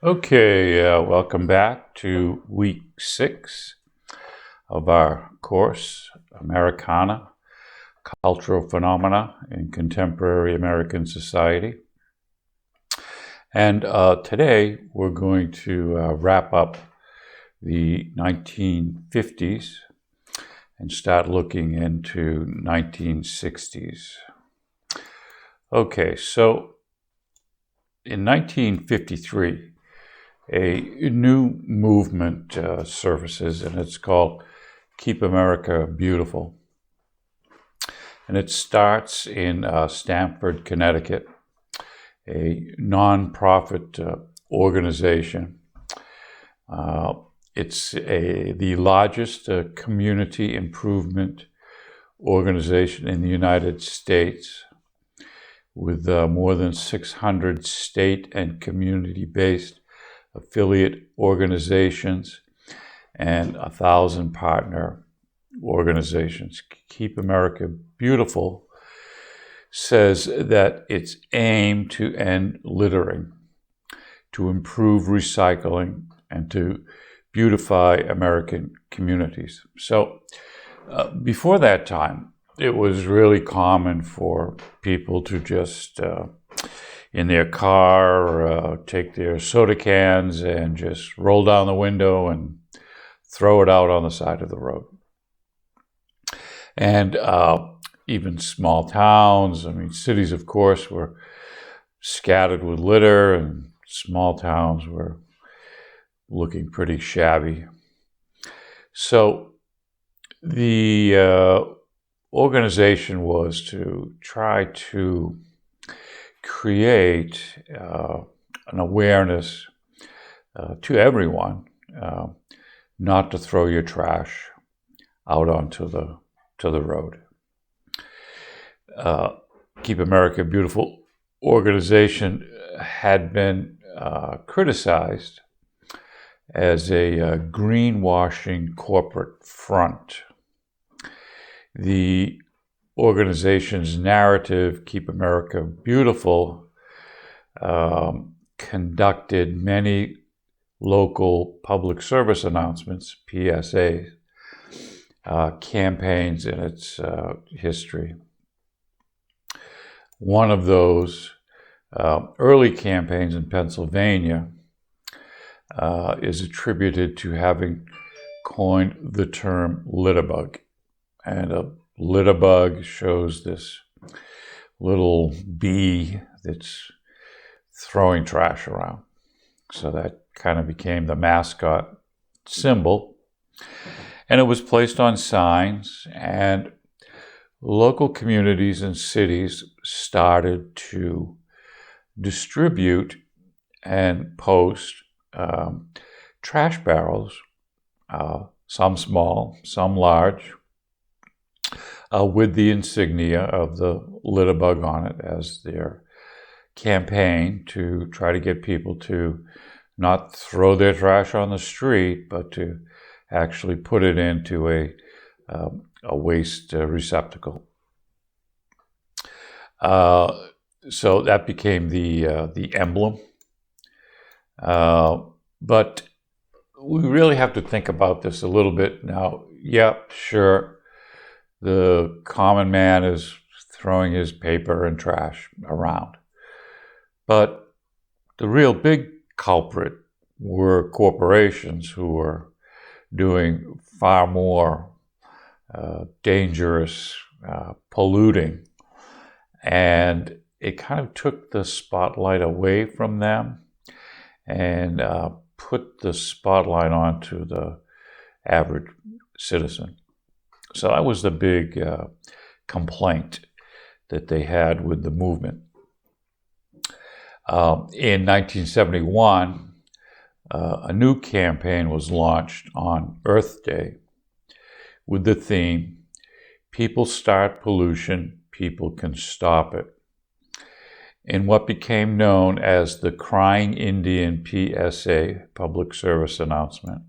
Okay, welcome back to week 6 of our course, Americana, Cultural Phenomena in Contemporary American Society. And today we're going to wrap up the 1950s and start looking into 1960s. Okay, so in 1953, a new movement surfaces, and it's called Keep America Beautiful. And it starts in Stamford, Connecticut, a nonprofit organization. It's the largest community improvement organization in the United States, with more than 600 state and community-based affiliate organizations and 1,000 partner organizations. Keep America Beautiful says that it's aimed to end littering, to improve recycling, and to beautify American communities. So before that time, it was really common for people to just in their car, take their soda cans and just roll down the window and throw it out on the side of the road. And even small towns, cities, of course, were scattered with litter, and small towns were looking pretty shabby. So the organization was to try to create an awareness to everyone not to throw your trash out onto the road. Keep America Beautiful organization had been criticized as a greenwashing corporate front. The organization's narrative, Keep America Beautiful, conducted many local public service announcements, PSAs, campaigns in its history. One of those early campaigns in Pennsylvania is attributed to having coined the term litterbug. And a litterbug shows this little bee that's throwing trash around. So that kind of became the mascot symbol. And it was placed on signs, and local communities and cities started to distribute and post trash barrels, some small, some large, with the insignia of the litterbug on it as their campaign to try to get people to not throw their trash on the street, but to actually put it into a waste receptacle. So that became the emblem. But we really have to think about this a little bit now. Yeah, sure. The common man is throwing his paper and trash around. But the real big culprit were corporations who were doing far more dangerous polluting. And it kind of took the spotlight away from them and put the spotlight onto the average citizen. So that was the big complaint that they had with the movement. In 1971, a new campaign was launched on Earth Day with the theme, "People Start Pollution, People Can Stop It," in what became known as the Crying Indian PSA, Public Service Announcement.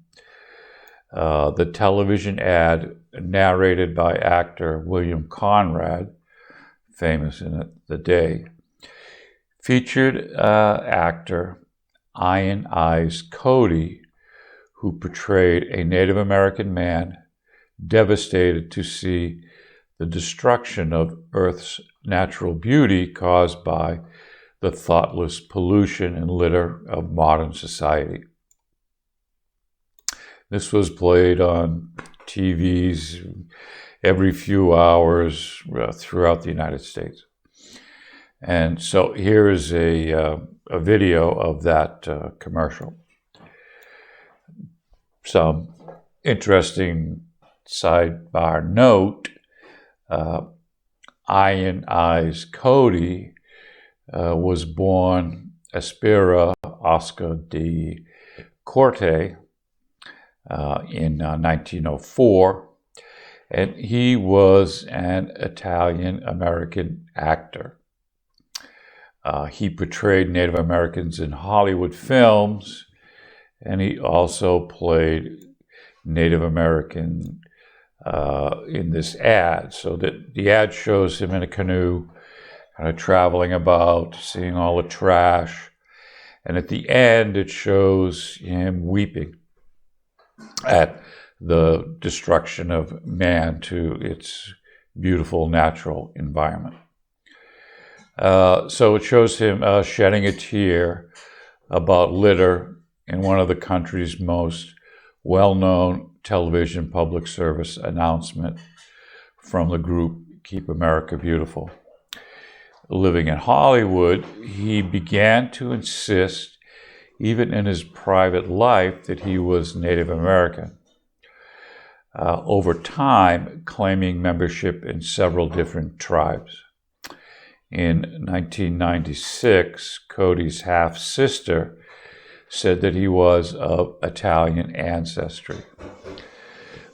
The television ad, narrated by actor William Conrad, famous in the day, featured actor Iron Eyes Cody, who portrayed a Native American man devastated to see the destruction of Earth's natural beauty caused by the thoughtless pollution and litter of modern society. This was played on TVs every few hours throughout the United States. And so here is a video of that commercial. Some interesting sidebar note, Iron Eyes Cody was born Aspira Oscar de Corte in 1904, and he was an Italian-American actor. He portrayed Native Americans in Hollywood films, and he also played Native American in this ad. So that the ad shows him in a canoe, kind of traveling about, seeing all the trash. And at the end, it shows him weeping at the destruction of man to its beautiful natural environment. So it shows him shedding a tear about litter in one of the country's most well-known television public service announcement from the group Keep America Beautiful. Living in Hollywood, he began to insist, even in his private life, that he was Native American. Over time, claiming membership in several different tribes. In 1996, Cody's half-sister said that he was of Italian ancestry,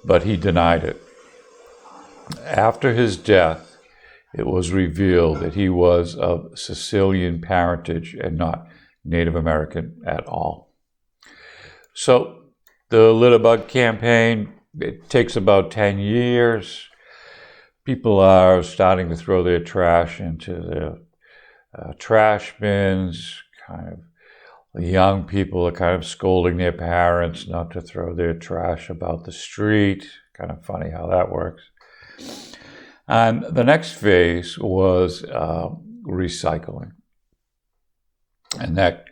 but he denied it. After his death, it was revealed that he was of Sicilian parentage and not Native American at all. So the Litterbug campaign, it takes about 10 years. People are starting to throw their trash into the trash bins. Kind of, the young people are kind of scolding their parents not to throw their trash about the street. Kind of funny how that works. And the next phase was recycling, and that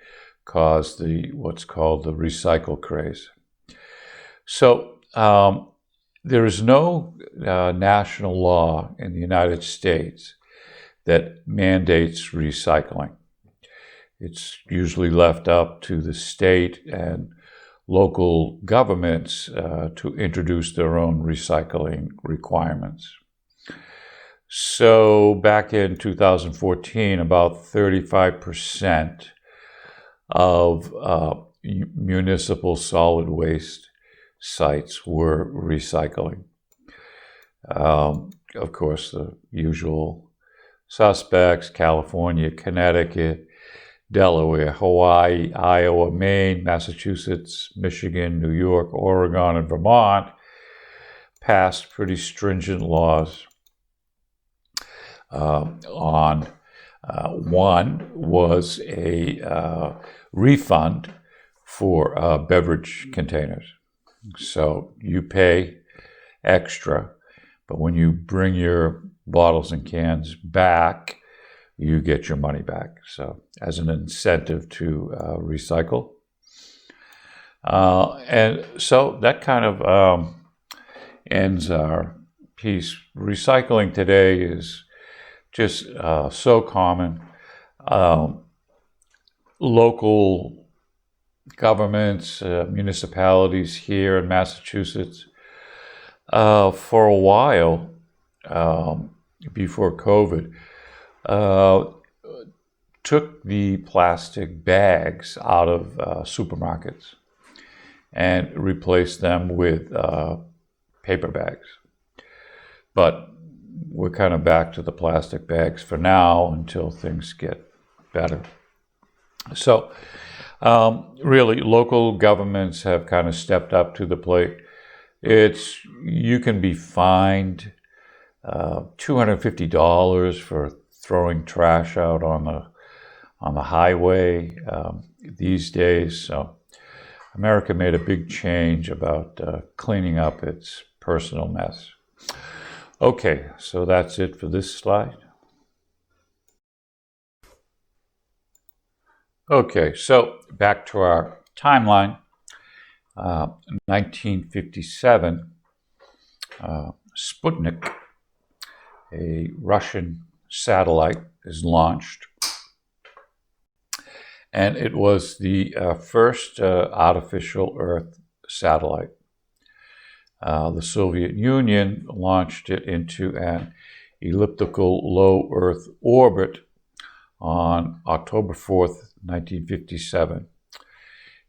caused what's called the recycle craze. So there is no national law in the United States that mandates recycling. It's usually left up to the state and local governments to introduce their own recycling requirements. So back in 2014, about 35% of municipal solid waste sites were recycling. Of course, the usual suspects: California, Connecticut, Delaware, Hawaii, Iowa, Maine, Massachusetts, Michigan, New York, Oregon, and Vermont passed pretty stringent laws on. One was a refund for beverage containers. So you pay extra, but when you bring your bottles and cans back, you get your money back. So as an incentive to recycle. And so that kind of ends our piece. Recycling today is just so common. Local governments, municipalities here in Massachusetts, for a while before COVID, took the plastic bags out of supermarkets and replaced them with paper bags. But we're kind of back to the plastic bags for now until things get better. So really, local governments have kind of stepped up to the plate. You can be fined $250 for throwing trash out on on the highway these days. So America made a big change about cleaning up its personal mess. Okay, so that's it for this slide. Okay, so back to our timeline. 1957, Sputnik, a Russian satellite, is launched. And it was the first artificial Earth satellite. The Soviet Union launched it into an elliptical low Earth orbit on October 4th, 1957.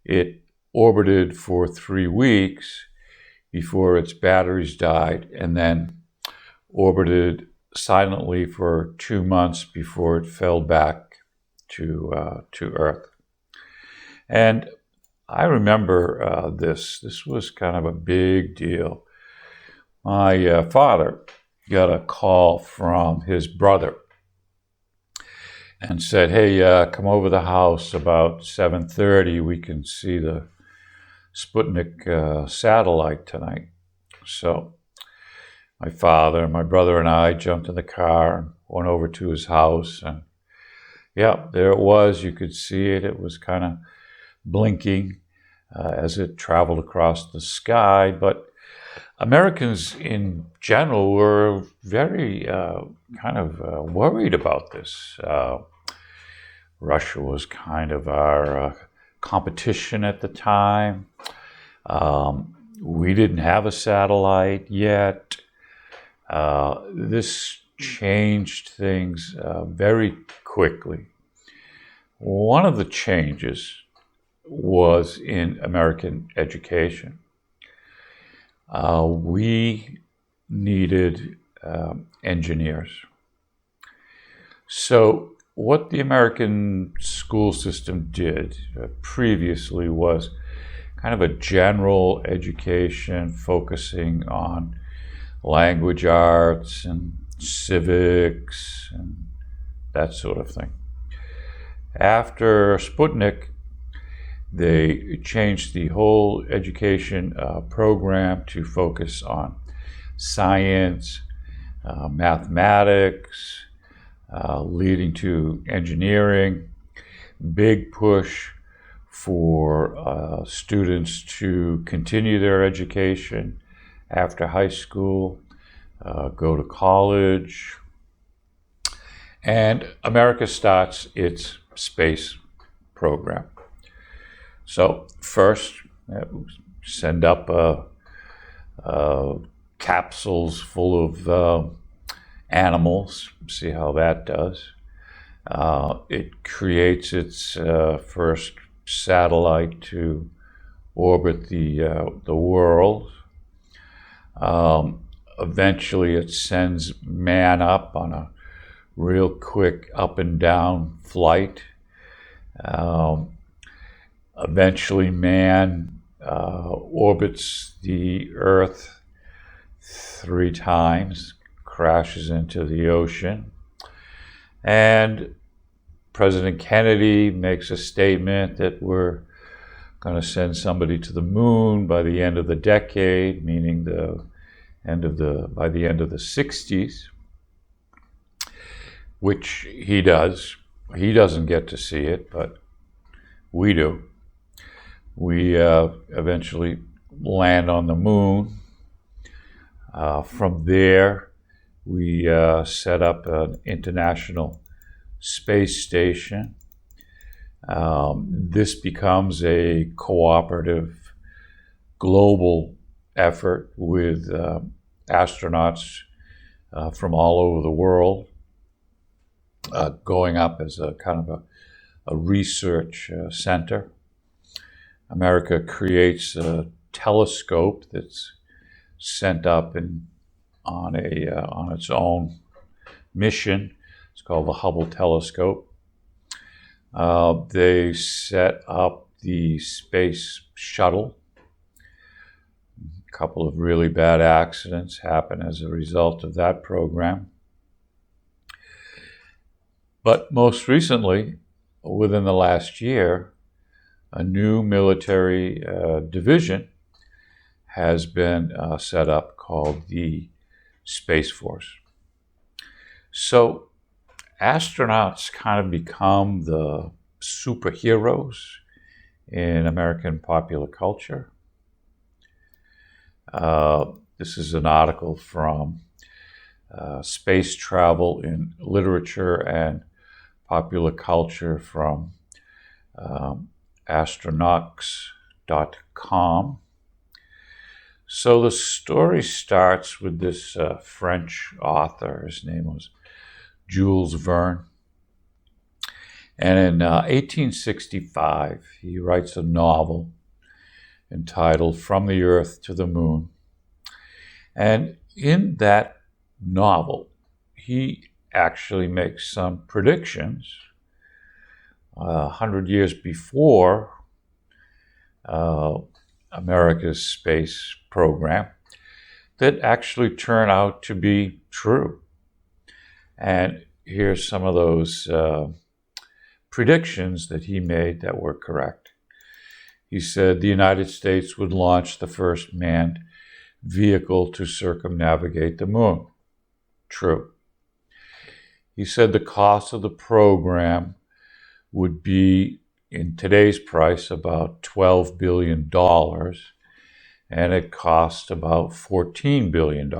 It orbited for 3 weeks before its batteries died, and then orbited silently for 2 months before it fell back to Earth. And I remember this. This was kind of a big deal. My father got a call from his brother and said, "Hey, come over the house about 7:30. We can see the Sputnik satellite tonight." So my father, my brother, and I jumped in the car and went over to his house. And yeah, there it was. You could see it. It was kind of blinking as it traveled across the sky. But Americans in general were very worried about this. Russia was kind of our competition at the time. We didn't have a satellite yet. This changed things very quickly. One of the changes was in American education. We needed engineers. So what the American school system did previously was kind of a general education focusing on language arts and civics and that sort of thing. After Sputnik, they changed the whole education program to focus on science, mathematics, leading to engineering. Big push for students to continue their education after high school, go to college. And America starts its space program. So first, send up capsules full of animals, see how that does. It creates its first satellite to orbit the world. Eventually, it sends man up on a real quick up and down flight. Eventually, man orbits the Earth 3 times, crashes into the ocean. And President Kennedy makes a statement that we're going to send somebody to the moon by the end of the decade, meaning by the end of the 60s, which he does. He doesn't get to see it, but we do. We eventually land on the moon. From there, we set up an international space station. This becomes a cooperative global effort with astronauts from all over the world going up as a kind of a research center. America creates a telescope that's sent up on its own mission. It's called the Hubble telescope. They set up the space shuttle. A couple of really bad accidents happen as a result of that program. But most recently, within the last year, a new military division has been set up called the Space Force. So astronauts kind of become the superheroes in American popular culture. This is an article from Space Travel in Literature and Popular Culture from astronauts.com. So the story starts with this French author. His name was Jules Verne. And in 1865, he writes a novel entitled From the Earth to the Moon. And in that novel, he actually makes some predictions 100 years before America's space program that actually turn out to be true. And here's some of those predictions that he made that were correct. He said the United States would launch the first manned vehicle to circumnavigate the moon. True. He said the cost of the program would be, in today's price, about $12 billion, and it cost about $14 billion.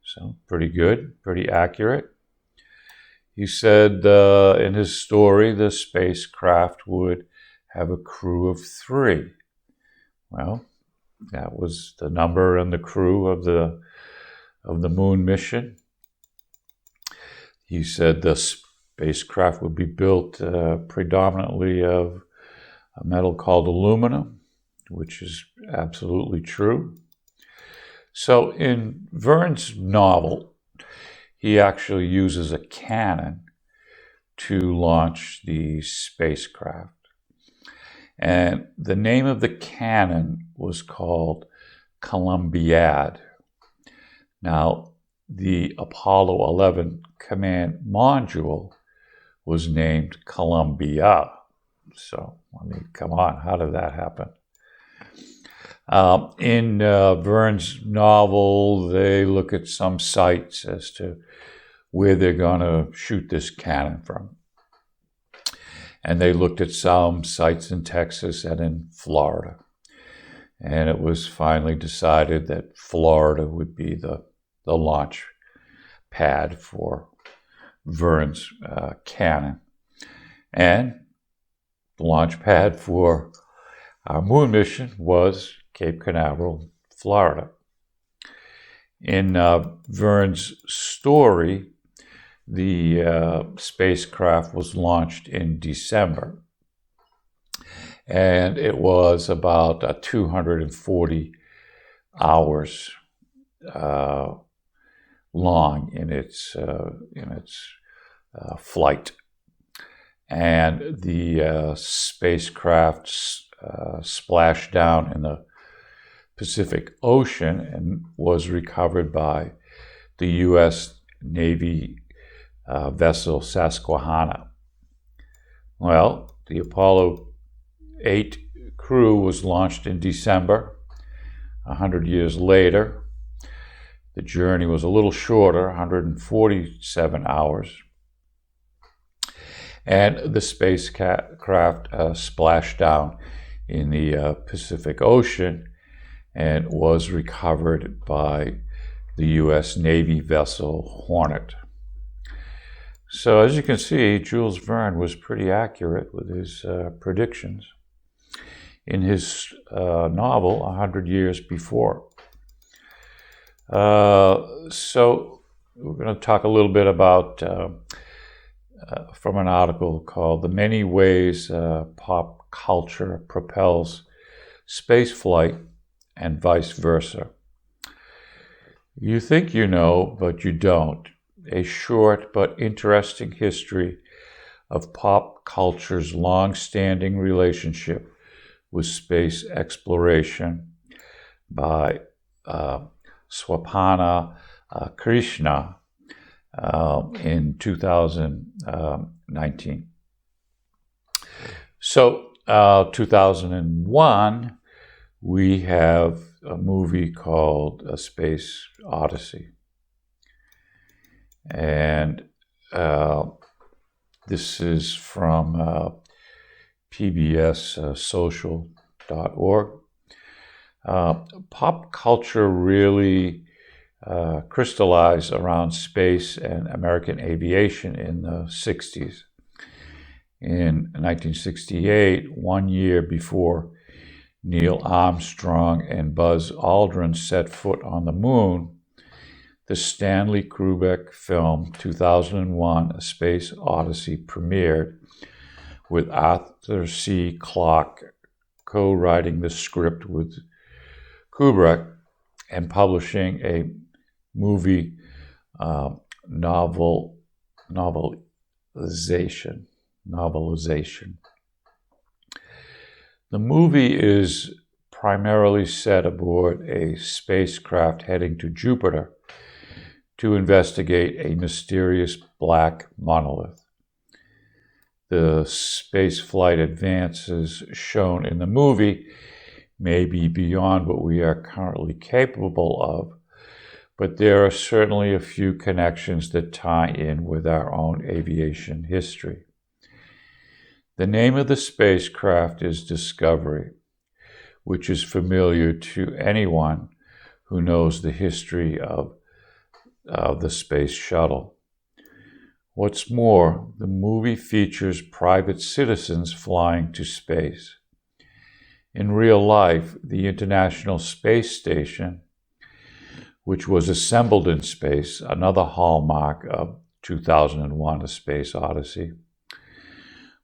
So pretty good, pretty accurate. He said in his story the spacecraft would have a crew of 3. Well, that was the number and the crew of the moon mission. He said the spacecraft would be built predominantly of a metal called aluminum, which is absolutely true. So in Verne's novel, he actually uses a cannon to launch the spacecraft. And the name of the cannon was called Columbiad. Now, the Apollo 11 command module was named Columbia. So, I mean, come on, how did that happen? In Verne's novel, they look at some sites as to where they're going to shoot this cannon from. And they looked at some sites in Texas and in Florida. And it was finally decided that Florida would be the launch pad for Verne's cannon. And the launch pad for our moon mission was Cape Canaveral, Florida. In Verne's story, the spacecraft was launched in December, and it was about 240 hours long in its flight, and the spacecraft splashed down in the Pacific Ocean and was recovered by the U.S. Navy vessel Susquehanna. Well, the Apollo 8 crew was launched in December. 100 years later, the journey was a little shorter, 147 hours. And the spacecraft splashed down in the Pacific Ocean and was recovered by the U.S. Navy vessel Hornet. So as you can see, Jules Verne was pretty accurate with his predictions in his novel 100 years before. So we're going to talk a little bit about from an article called The Many Ways Pop Culture Propels Spaceflight and Vice Versa. You think you know, but you don't. A short but interesting history of pop culture's long-standing relationship with space exploration by SWAPNA KRISHNA in 2019. So, 2001, we have a movie called A Space Odyssey. And this is from pbssocial.org. Pop culture really crystallized around space and American aviation in the 60s. In 1968, 1 year before Neil Armstrong and Buzz Aldrin set foot on the moon, the Stanley Kubrick film 2001, A Space Odyssey premiered, with Arthur C. Clarke co-writing the script with Kubrick and publishing a movie novelization. The movie is primarily set aboard a spacecraft heading to Jupiter to investigate a mysterious black monolith. The spaceflight advances shown in the movie may be beyond what we are currently capable of, but there are certainly a few connections that tie in with our own aviation history. The name of the spacecraft is Discovery, which is familiar to anyone who knows the history of the space shuttle. What's more, the movie features private citizens flying to space. In real life, the International Space Station, which was assembled in space, another hallmark of 2001: A Space Odyssey,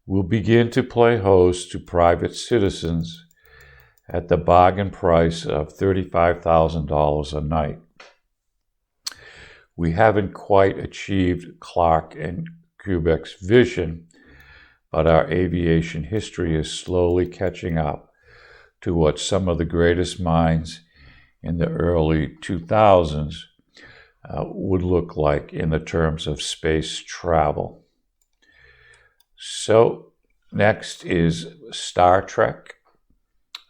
will begin to play host to private citizens at the bargain price of $35,000 a night. We haven't quite achieved Clarke and Kubrick's vision, but our aviation history is slowly catching up to what some of the greatest minds in the early 2000s would look like in the terms of space travel. So next is Star Trek,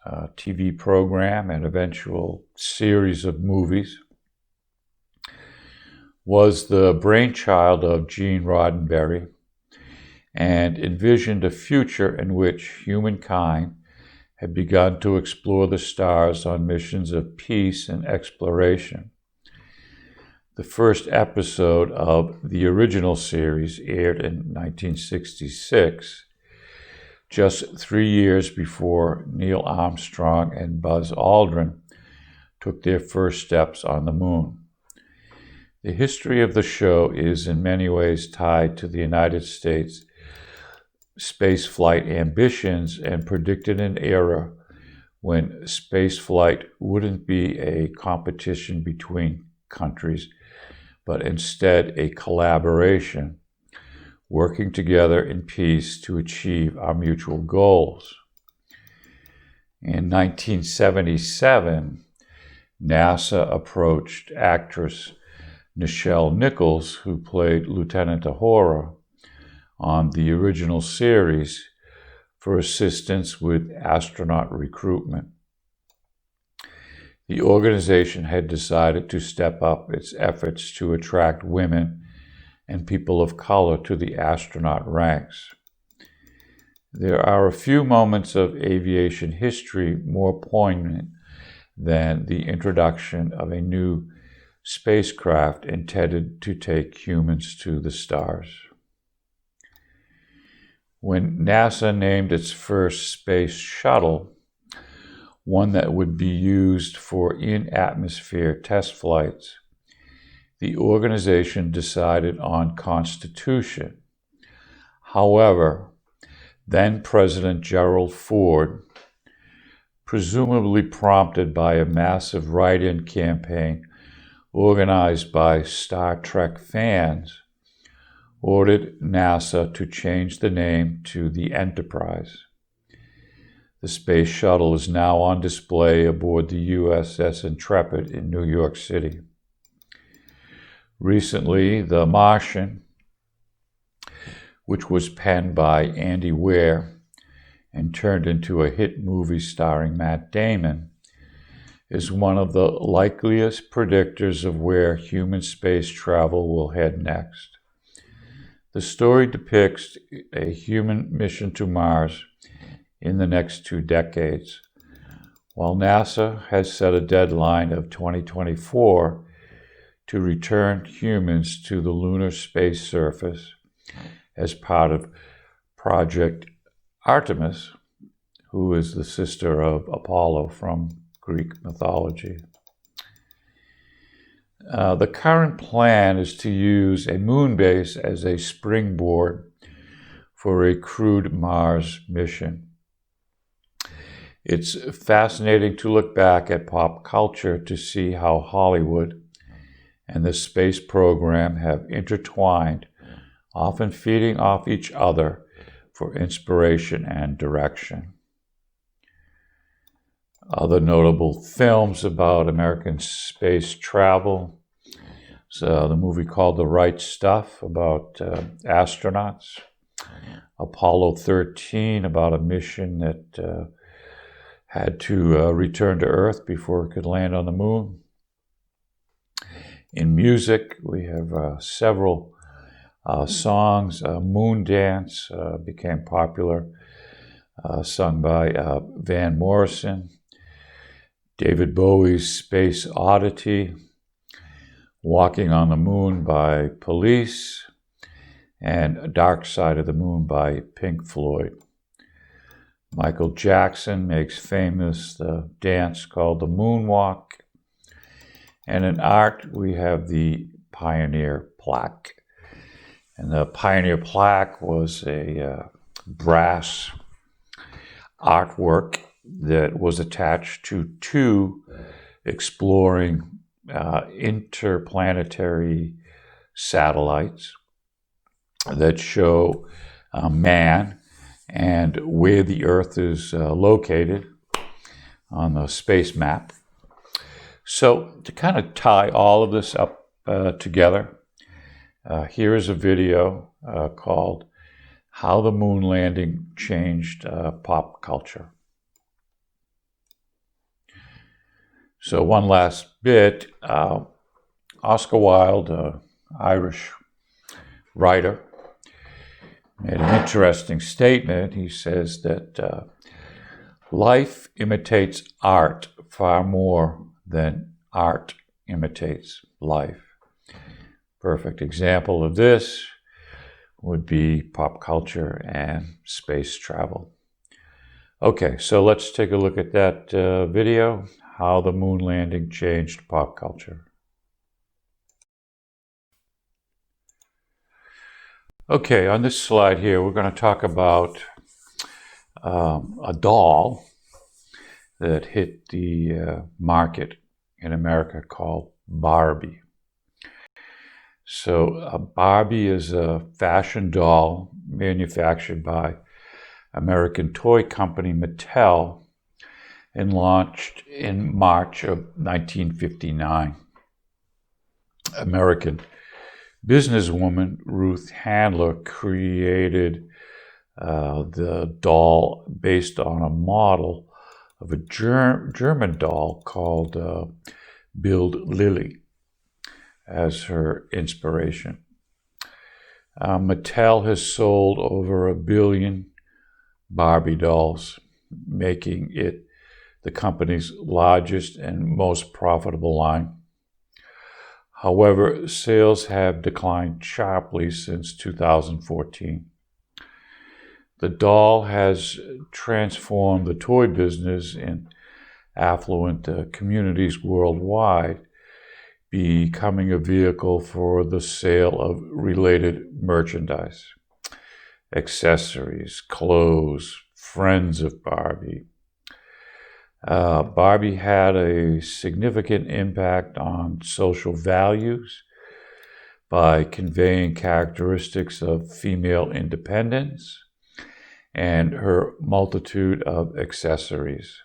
a TV program and eventual series of movies, was the brainchild of Gene Roddenberry and envisioned a future in which humankind had begun to explore the stars on missions of peace and exploration. The first episode of the original series aired in 1966, just 3 years before Neil Armstrong and Buzz Aldrin took their first steps on the moon. The history of the show is in many ways tied to the United States spaceflight ambitions and predicted an era when spaceflight wouldn't be a competition between countries, but instead a collaboration, working together in peace to achieve our mutual goals. In 1977, NASA approached actress Nichelle Nichols, who played Lieutenant Uhura on the original series, for assistance with astronaut recruitment. The organization had decided to step up its efforts to attract women and people of color to the astronaut ranks. There are a few moments of aviation history more poignant than the introduction of a new spacecraft intended to take humans to the stars. When NASA named its first space shuttle, one that would be used for in-atmosphere test flights, the organization decided on Constitution. However, then President Gerald Ford, presumably prompted by a massive write-in campaign organized by Star Trek fans, ordered NASA to change the name to the Enterprise. The space shuttle is now on display aboard the USS Intrepid in New York City. Recently, The Martian, which was penned by Andy Weir and turned into a hit movie starring Matt Damon, is one of the likeliest predictors of where human space travel will head next. The story depicts a human mission to Mars in the next 2 decades. While NASA has set a deadline of 2024 to return humans to the lunar space surface as part of Project Artemis, who is the sister of Apollo from Greek mythology. The current plan is to use a moon base as a springboard for a crewed Mars mission. It's fascinating to look back at pop culture to see how Hollywood and the space program have intertwined, often feeding off each other for inspiration and direction. Other notable films about American space travel. So the movie called The Right Stuff about astronauts. Apollo 13 about a mission that had to return to Earth before it could land on the moon. In music, we have several songs. Moon Dance became popular, sung by Van Morrison. David Bowie's Space Oddity, Walking on the Moon by Police, and Dark Side of the Moon by Pink Floyd. Michael Jackson makes famous the dance called the moonwalk. And in art, we have the Pioneer Plaque. And the Pioneer Plaque was a brass artwork that was attached to 2 exploring interplanetary satellites that show man and where the Earth is located on the space map. So to kind of tie all of this up together, here is a video called How the Moon Landing Changed Pop Culture. So one last bit, Oscar Wilde, Irish writer, made an interesting statement. He says that life imitates art far more than art imitates life. Perfect example of this would be pop culture and space travel. Okay, so let's take a look at that video, How the Moon Landing Changed Pop Culture. Okay, on this slide here, we're going to talk about a doll that hit the market in America called Barbie. So Barbie is a fashion doll manufactured by American toy company Mattel and launched in March of 1959. American businesswoman Ruth Handler created the doll based on a model of a German doll called Bild Lily as her inspiration. Mattel has sold over 1 billion Barbie dolls, making it the company's largest and most profitable line. However, sales have declined sharply since 2014. The doll has transformed the toy business in affluent communities worldwide, becoming a vehicle for the sale of related merchandise, accessories, clothes, friends of Barbie. Barbie had a significant impact on social values by conveying characteristics of female independence and her multitude of accessories,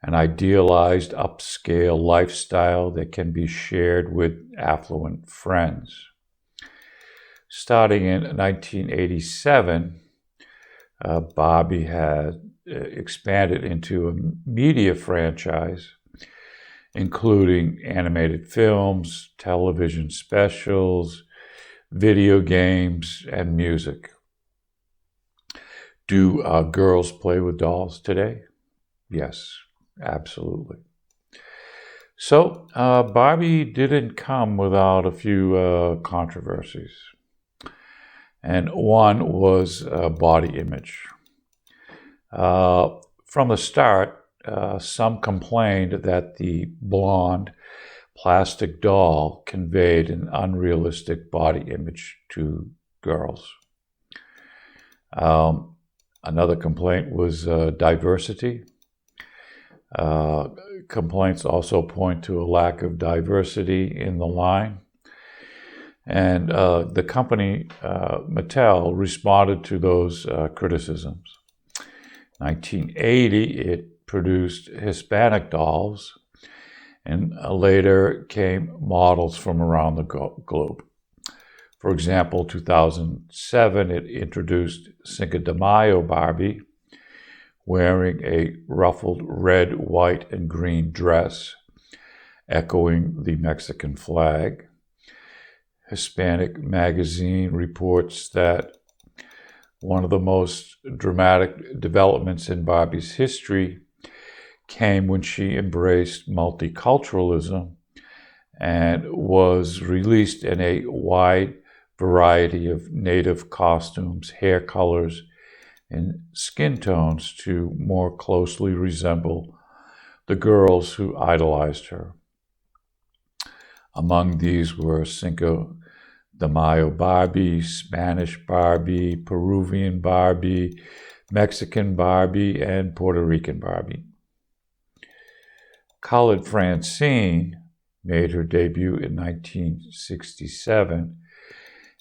an idealized upscale lifestyle that can be shared with affluent friends. Starting in 1987, Barbie had expanded into a media franchise, including animated films, television specials, video games, and music. Do girls play with dolls today? Yes, absolutely. So Barbie didn't come without a few controversies. And one was body image. From the start, some complained that the blonde plastic doll conveyed an unrealistic body image to girls. Another complaint was diversity. Complaints also point to a lack of diversity in the line. And the company, Mattel, responded to those criticisms. In 1980, it produced Hispanic dolls, and later came models from around the globe. For example, 2007, it introduced Cinco de Mayo Barbie, wearing a ruffled red, white, and green dress, echoing the Mexican flag. Hispanic magazine reports that one of the most dramatic developments in Barbie's history came when she embraced multiculturalism and was released in a wide variety of native costumes, hair colors, and skin tones to more closely resemble the girls who idolized her. Among these were Cinco de Mayo Barbie, Spanish Barbie, Peruvian Barbie, Mexican Barbie, and Puerto Rican Barbie. Colored Francine made her debut in 1967,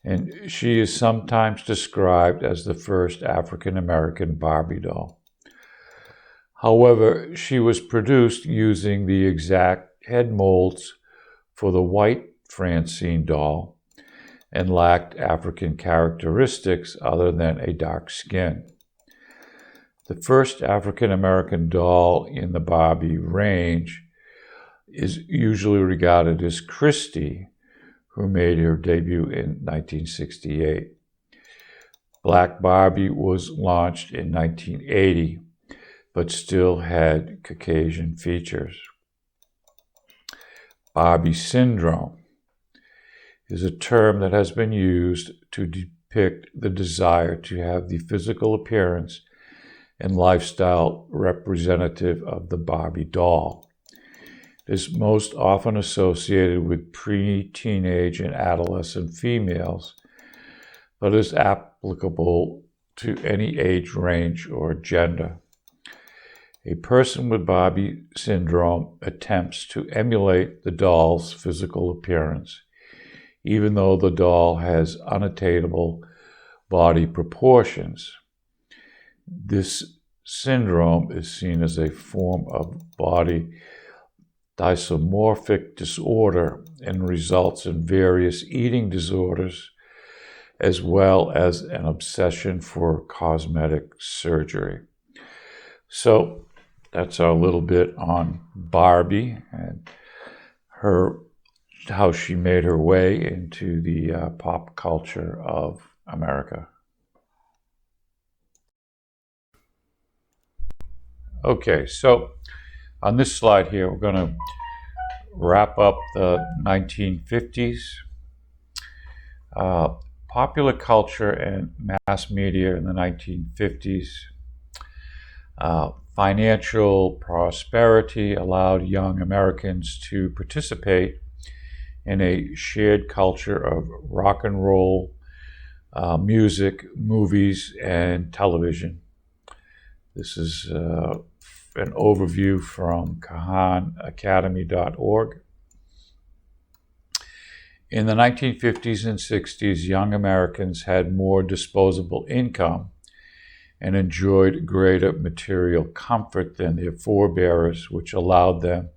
and she is sometimes described as the first African-American Barbie doll. However, she was produced using the exact head molds for the white Francine doll and lacked African characteristics other than a dark skin. The first African-American doll in the Barbie range is usually regarded as Christie, who made her debut in 1968. Black Barbie was launched in 1980, but still had Caucasian features. Barbie syndrome is a term that has been used to depict the desire to have the physical appearance and lifestyle representative of the Barbie doll. It is most often associated with pre-teenage and adolescent females, but is applicable to any age range or gender. A person with Barbie syndrome attempts to emulate the doll's physical appearance, even though the doll has unattainable body proportions. This syndrome is seen as a form of body dysmorphic disorder and results in various eating disorders, as well as an obsession for cosmetic surgery. So that's our little bit on Barbie and how she made her way into the pop culture of America. Okay, so on this slide here, we're going to wrap up the 1950s. Popular culture and mass media in the 1950s. Financial prosperity allowed young Americans to participate in a shared culture of rock and roll, music, movies, and television. This is an overview from KahanAcademy.org. In the 1950s and 60s, young Americans had more disposable income and enjoyed greater material comfort than their forebears, which allowed them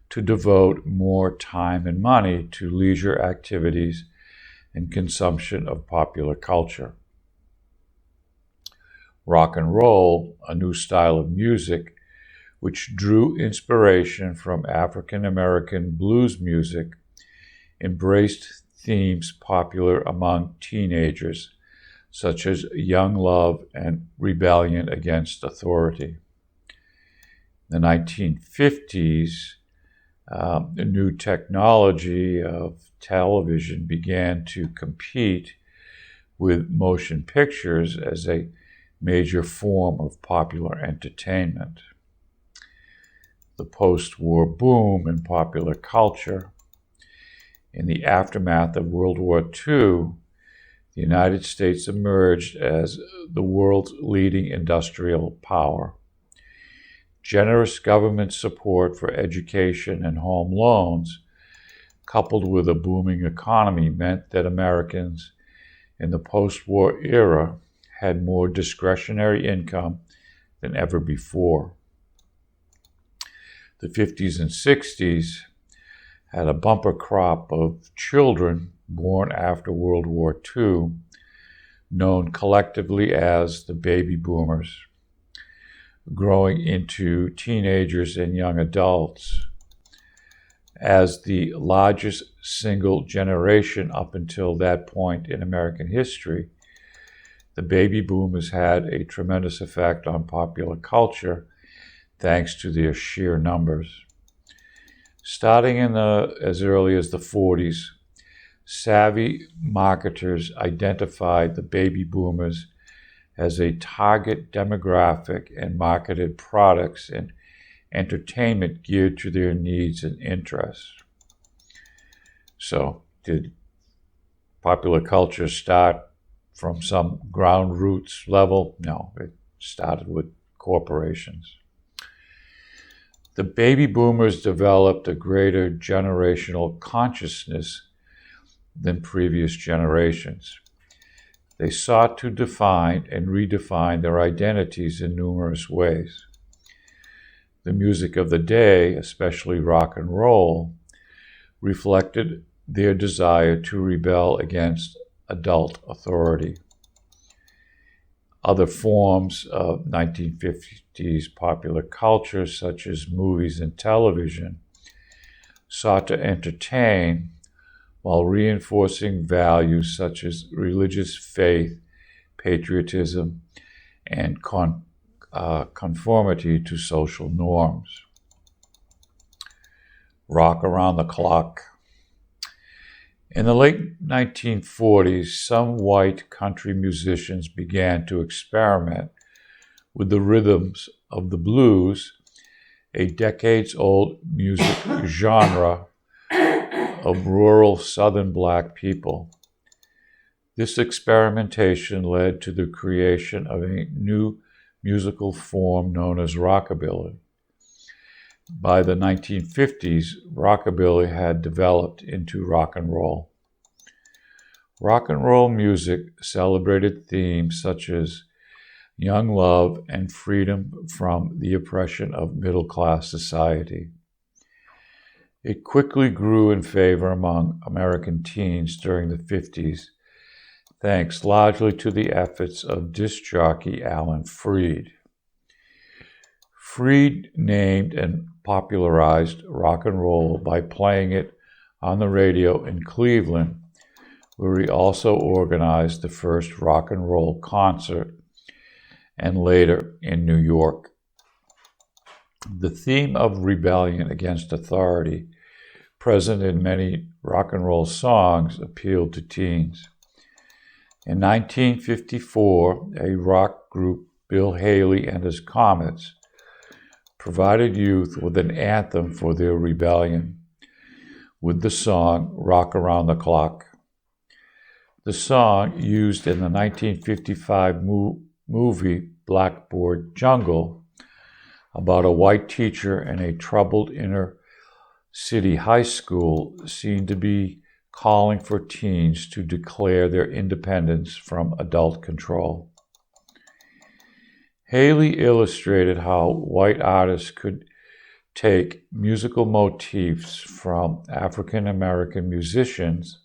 to devote more time and money to leisure activities and consumption of popular culture. rock and roll, a new style of music which drew inspiration from African American blues music, embraced themes popular among teenagers, such as young love and rebellion against authority. In the 1950s, the new technology of television began to compete with motion pictures as a major form of popular entertainment. The post-war boom in popular culture. In the aftermath of World War II, the United States emerged as the world's leading industrial power. Generous government support for education and home loans, coupled with a booming economy, meant that Americans in the post-war era had more discretionary income than ever before. The 50s and 60s had a bumper crop of children born after World War II, known collectively as the baby boomers, growing into teenagers and young adults. As the largest single generation up until that point in American history, the baby boomers had a tremendous effect on popular culture thanks to their sheer numbers. Starting in as early as the 40s, savvy marketers identified the baby boomers as a target demographic and marketed products and entertainment geared to their needs and interests. So, did popular culture start from some ground roots level? No, it started with corporations. The baby boomers developed a greater generational consciousness than previous generations. They sought to define and redefine their identities in numerous ways. The music of the day, especially rock and roll, reflected their desire to rebel against adult authority. Other forms of 1950s popular culture, such as movies and television, sought to entertain while reinforcing values such as religious faith, patriotism, and conformity to social norms. Rock around the clock. In the late 1940s, some white country musicians began to experiment with the rhythms of the blues, a decades-old music genre of rural Southern Black people. This experimentation led to the creation of a new musical form known as rockabilly. By the 1950s, rockabilly had developed into rock and roll. Rock and roll music celebrated themes such as young love and freedom from the oppression of middle-class society. It quickly grew in favor among American teens during the 50s, thanks largely to the efforts of disc jockey Alan Freed. Freed named and popularized rock and roll by playing it on the radio in Cleveland, where he also organized the first rock and roll concert, and later in New York. The theme of rebellion against authority, present in many rock and roll songs, appealed to teens. In 1954, a rock group, Bill Haley and his Comets, provided youth with an anthem for their rebellion, with the song Rock Around the Clock. The song, used in the 1955 movie Blackboard Jungle, about a white teacher in a troubled inner city high school, seemed to be calling for teens to declare their independence from adult control. Haley illustrated how white artists could take musical motifs from African American musicians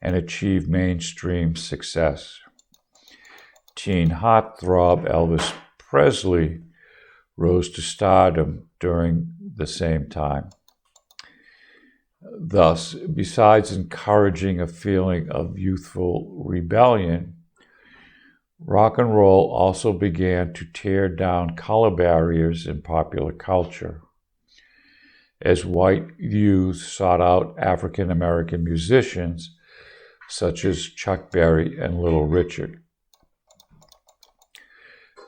and achieve mainstream success. teen heartthrob Elvis Presley rose to stardom during the same time. Thus, besides encouraging a feeling of youthful rebellion, rock and roll also began to tear down color barriers in popular culture. As white youth sought out African American musicians such as Chuck Berry and Little Richard.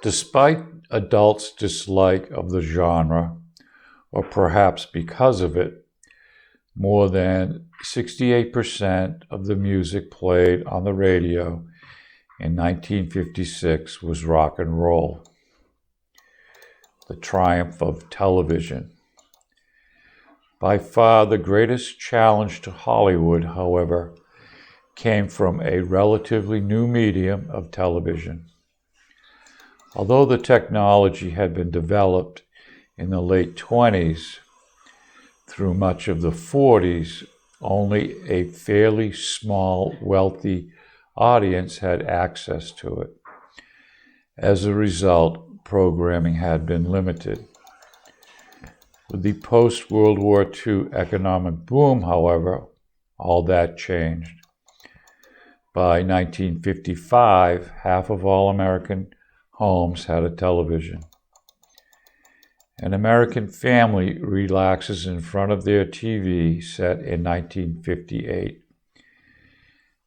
Despite adults' dislike of the genre, or perhaps because of it, more than 68% of the music played on the radio in 1956 was rock and roll. The triumph of television. By far the greatest challenge to Hollywood, however, came from a relatively new medium of television. Although the technology had been developed in the late 20s, through much of the 40s, only a fairly small, wealthy audience had access to it. As a result, programming had been limited. With the post-World War II economic boom, however, all that changed. By 1955, half of all American homes had a television. An American family relaxes in front of their TV set in 1958.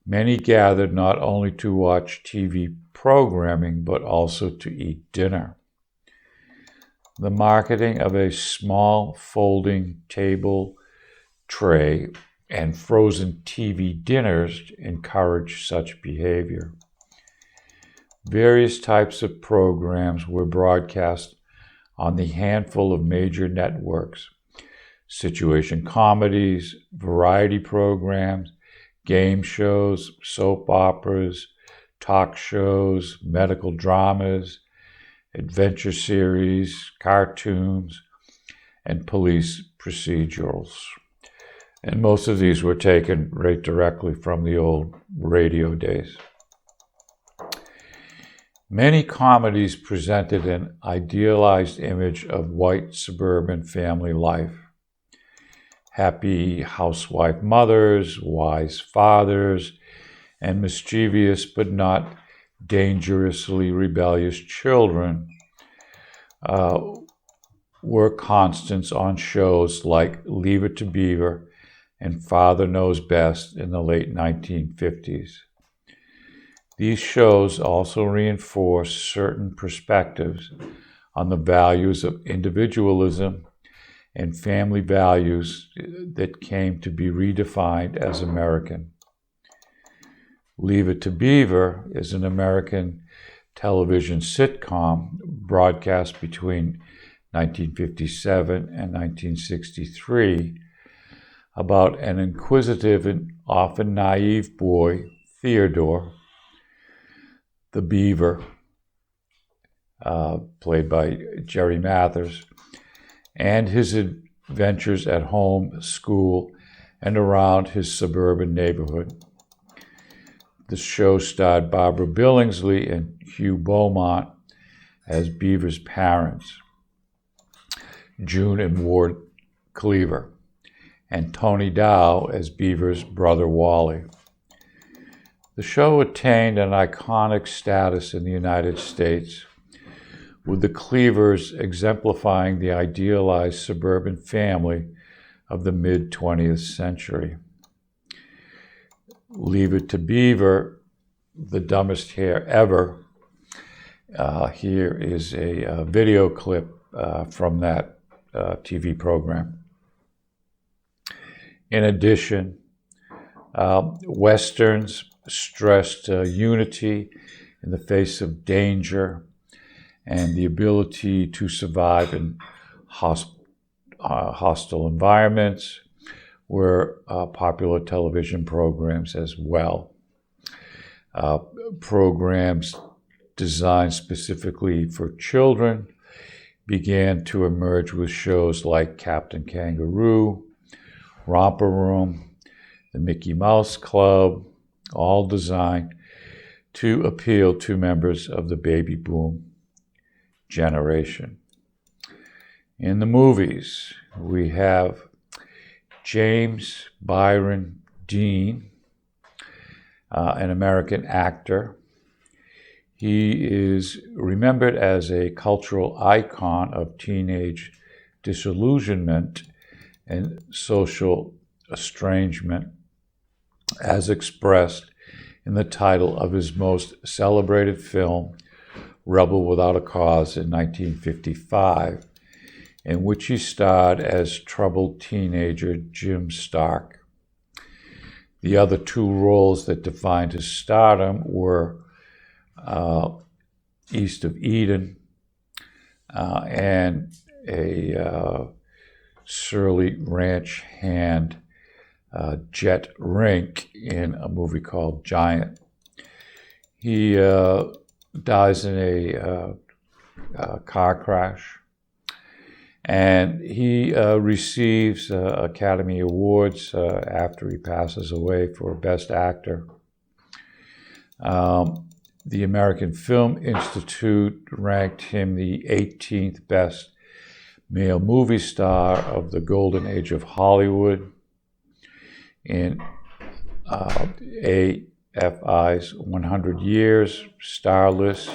Many gathered not only to watch TV programming, but also to eat dinner. The marketing of a small folding table tray and frozen TV dinners encouraged such behavior. Various types of programs were broadcast on the handful of major networks: situation comedies, variety programs, game shows, soap operas, talk shows, medical dramas, adventure series, cartoons, and police procedurals. And most of these were taken right directly from the old radio days. Many comedies presented an idealized image of white suburban family life. Happy housewife mothers, wise fathers, and mischievous but not dangerously rebellious children were constants on shows like Leave It to Beaver and Father Knows Best in the late 1950s. These shows also reinforce certain perspectives on the values of individualism and family values that came to be redefined as American. Leave It to Beaver is an American television sitcom broadcast between 1957 and 1963 about an inquisitive and often naive boy, Theodore, the Beaver, played by Jerry Mathers, and his adventures at home, school, and around his suburban neighborhood. The show starred Barbara Billingsley and Hugh Beaumont as Beaver's parents, June and Ward Cleaver, and Tony Dow as Beaver's brother Wally. The show attained an iconic status in the United States, with the Cleavers exemplifying the idealized suburban family of the mid-20th century. Leave It to Beaver, The Dumbest Hair Ever. Here is a video clip from that TV program. In addition, Westerns stressed unity in the face of danger and the ability to survive in hostile environments were popular television programs as well. Programs designed specifically for children began to emerge with shows like Captain Kangaroo, Romper Room, the Mickey Mouse Club, all designed to appeal to members of the baby boom generation. In the movies, we have James Byron Dean, an American actor. He is remembered as a cultural icon of teenage disillusionment and social estrangement, as expressed in the title of his most celebrated film, Rebel Without a Cause, in 1955, in which he starred as troubled teenager Jim Stark. The other two roles that defined his stardom were East of Eden and a surly ranch hand, Jet Rink, in a movie called Giant. He dies in a car crash, and he receives Academy Awards after he passes away for Best Actor. The American Film Institute ranked him the 18th best male movie star of the golden age of Hollywood in AFI's 100 Years star list.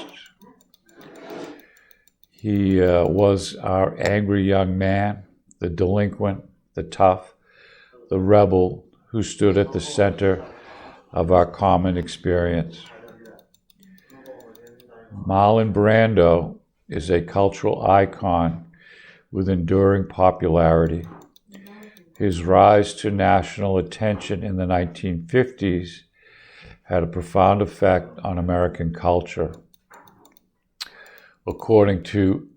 He was our angry young man, the delinquent, the tough, the rebel who stood at the center of our common experience. Marlon Brando is a cultural icon with enduring popularity. His rise to national attention in the 1950s had a profound effect on American culture. According to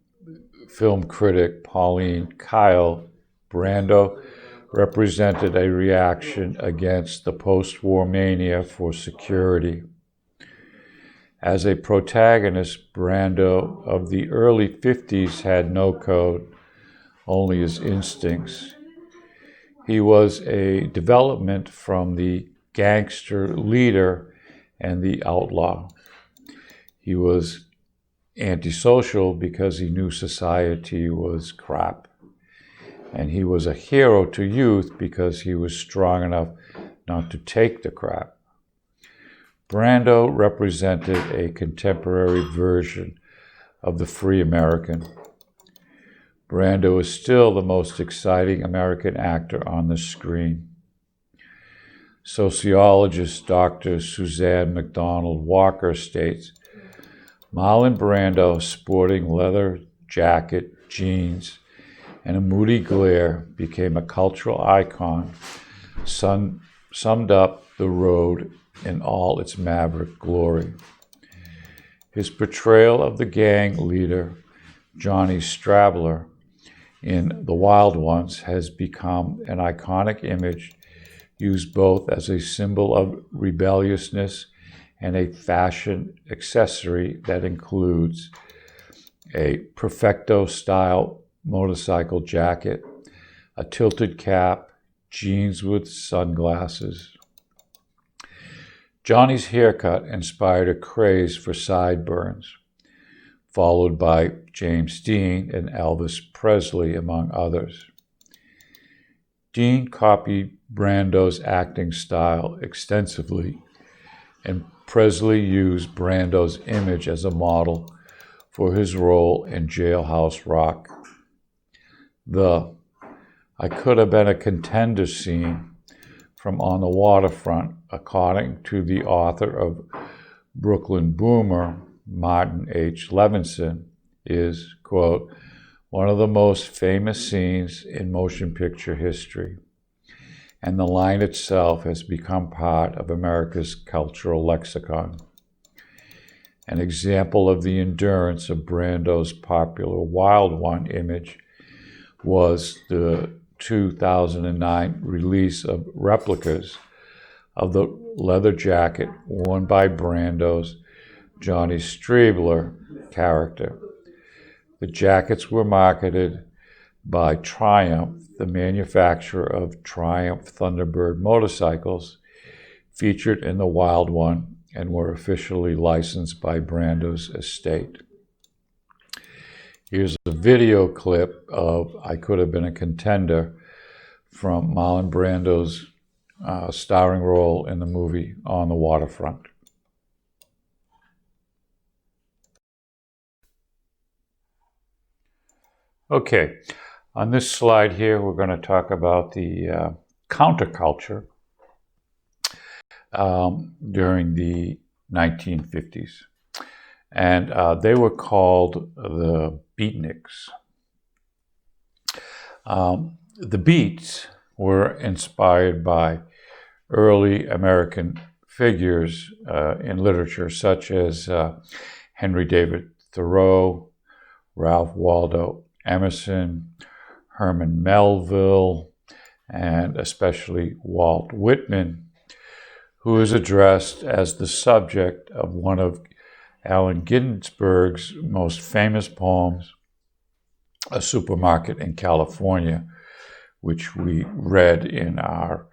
film critic Pauline Kael, Brando represented a reaction against the post-war mania for security. As a protagonist, Brando of the early 50s had no code, only his instincts. He was a development from the gangster leader and the outlaw. He was antisocial because he knew society was crap. And he was a hero to youth because he was strong enough not to take the crap. Brando represented a contemporary version of the free American. Brando is still the most exciting American actor on the screen. Sociologist Dr. Suzanne McDonald Walker states, Marlon Brando, sporting leather jacket, jeans, and a moody glare, became a cultural icon, summed up the road in all its maverick glory. His portrayal of the gang leader, Johnny Strabbler, in The Wild Ones has become an iconic image used both as a symbol of rebelliousness and a fashion accessory that includes a perfecto-style motorcycle jacket, a tilted cap, jeans with sunglasses. Johnny's haircut inspired a craze for sideburns, followed by James Dean and Elvis Presley, among others. Dean copied Brando's acting style extensively, and Presley used Brando's image as a model for his role in Jailhouse Rock. The "I could have been a contender" scene from On the Waterfront, according to the author of Brooklyn Boomer, Martin H. Levinson, is, quote, one of the most famous scenes in motion picture history, and the line itself has become part of America's cultural lexicon. An example of the endurance of Brando's popular Wild One image was the 2009 release of replicas of the leather jacket worn by Brando's Johnny Strabbler character. The jackets were marketed by Triumph, the manufacturer of Triumph Thunderbird motorcycles, featured in The Wild One and were officially licensed by Brando's estate. Here's a video clip of I Could Have Been a Contender from Marlon Brando's starring role in the movie On the Waterfront. Okay, on this slide here, we're going to talk about the counterculture during the 1950s. And they were called the Beatniks. The Beats were inspired by early American figures in literature, such as Henry David Thoreau, Ralph Waldo Emerson, Herman Melville, and especially Walt Whitman, who is addressed as the subject of one of Allen Ginsberg's most famous poems, A Supermarket in California, which we read in our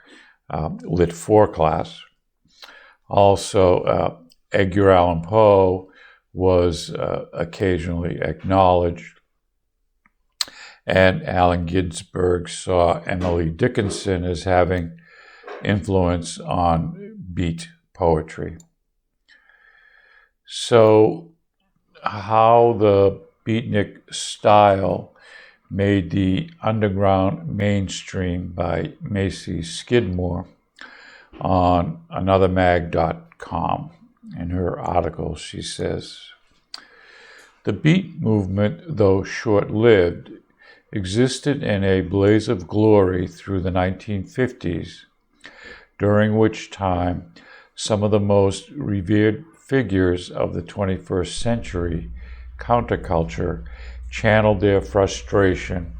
Lit 4 class. Also, Edgar Allan Poe was occasionally acknowledged, and Allen Ginsberg saw Emily Dickinson as having influence on beat poetry. So, how the Beatnik style made the underground mainstream by Maisie Skidmore on anothermag.com. In her article, she says, "The beat movement, though short-lived, existed in a blaze of glory through the 1950s, during which time some of the most revered figures of the 21st century counterculture channeled their frustration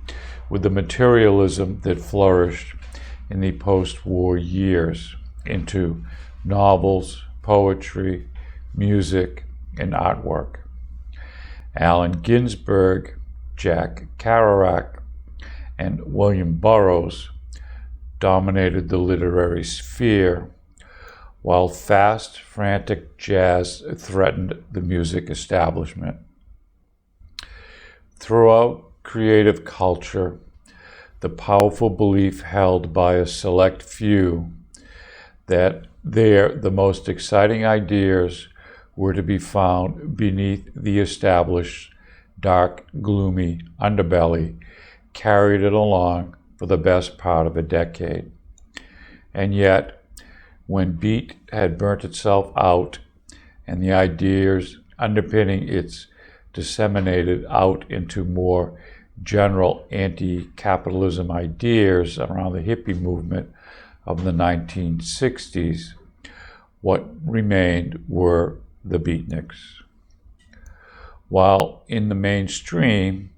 with the materialism that flourished in the post-war years into novels, poetry, music, and artwork. Allen Ginsberg, Jack Kerouac, and William Burroughs dominated the literary sphere, while fast, frantic jazz threatened the music establishment. Throughout creative culture, the powerful belief held by a select few that the most exciting ideas were to be found beneath the established dark, gloomy underbelly carried it along for the best part of a decade. And yet, when beat had burnt itself out and the ideas underpinning its disseminated out into more general anti-capitalism ideas around the hippie movement of the 1960s, what remained were the Beatniks. While in the mainstream,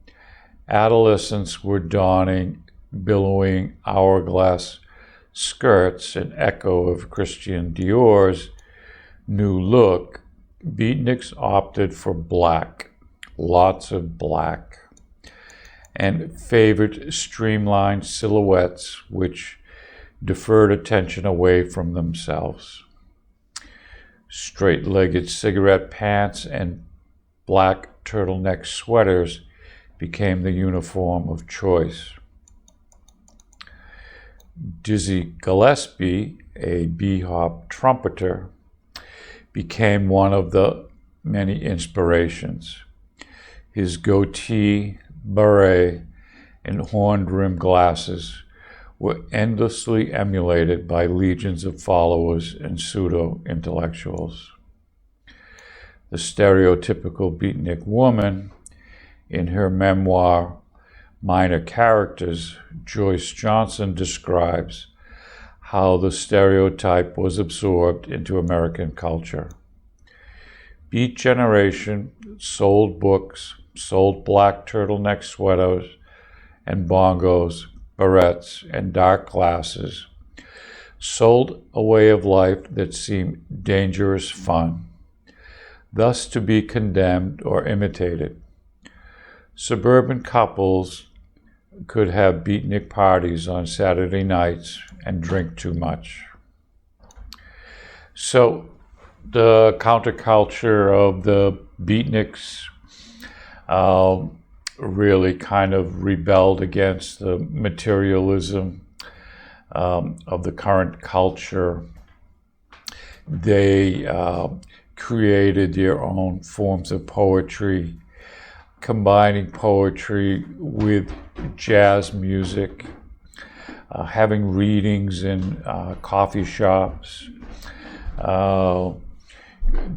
adolescents were donning billowing hourglass skirts, an echo of Christian Dior's new look, Beatniks opted for black, lots of black, and favored streamlined silhouettes which deferred attention away from themselves. Straight-legged cigarette pants and black turtleneck sweaters became the uniform of choice. Dizzy Gillespie, a bebop trumpeter, became one of the many inspirations. His goatee, beret, and horn-rimmed glasses were endlessly emulated by legions of followers and pseudo-intellectuals. The stereotypical beatnik woman, in her memoir, Minor Characters, Joyce Johnson describes how the stereotype was absorbed into American culture. Beat Generation sold books, sold black turtleneck sweaters and bongos, barrettes, and dark glasses, sold a way of life that seemed dangerous fun, thus to be condemned or imitated. Suburban couples could have beatnik parties on Saturday nights and drink too much. So the counterculture of the Beatniks really kind of rebelled against the materialism of the current culture. They created their own forms of poetry, combining poetry with jazz music, having readings in coffee shops.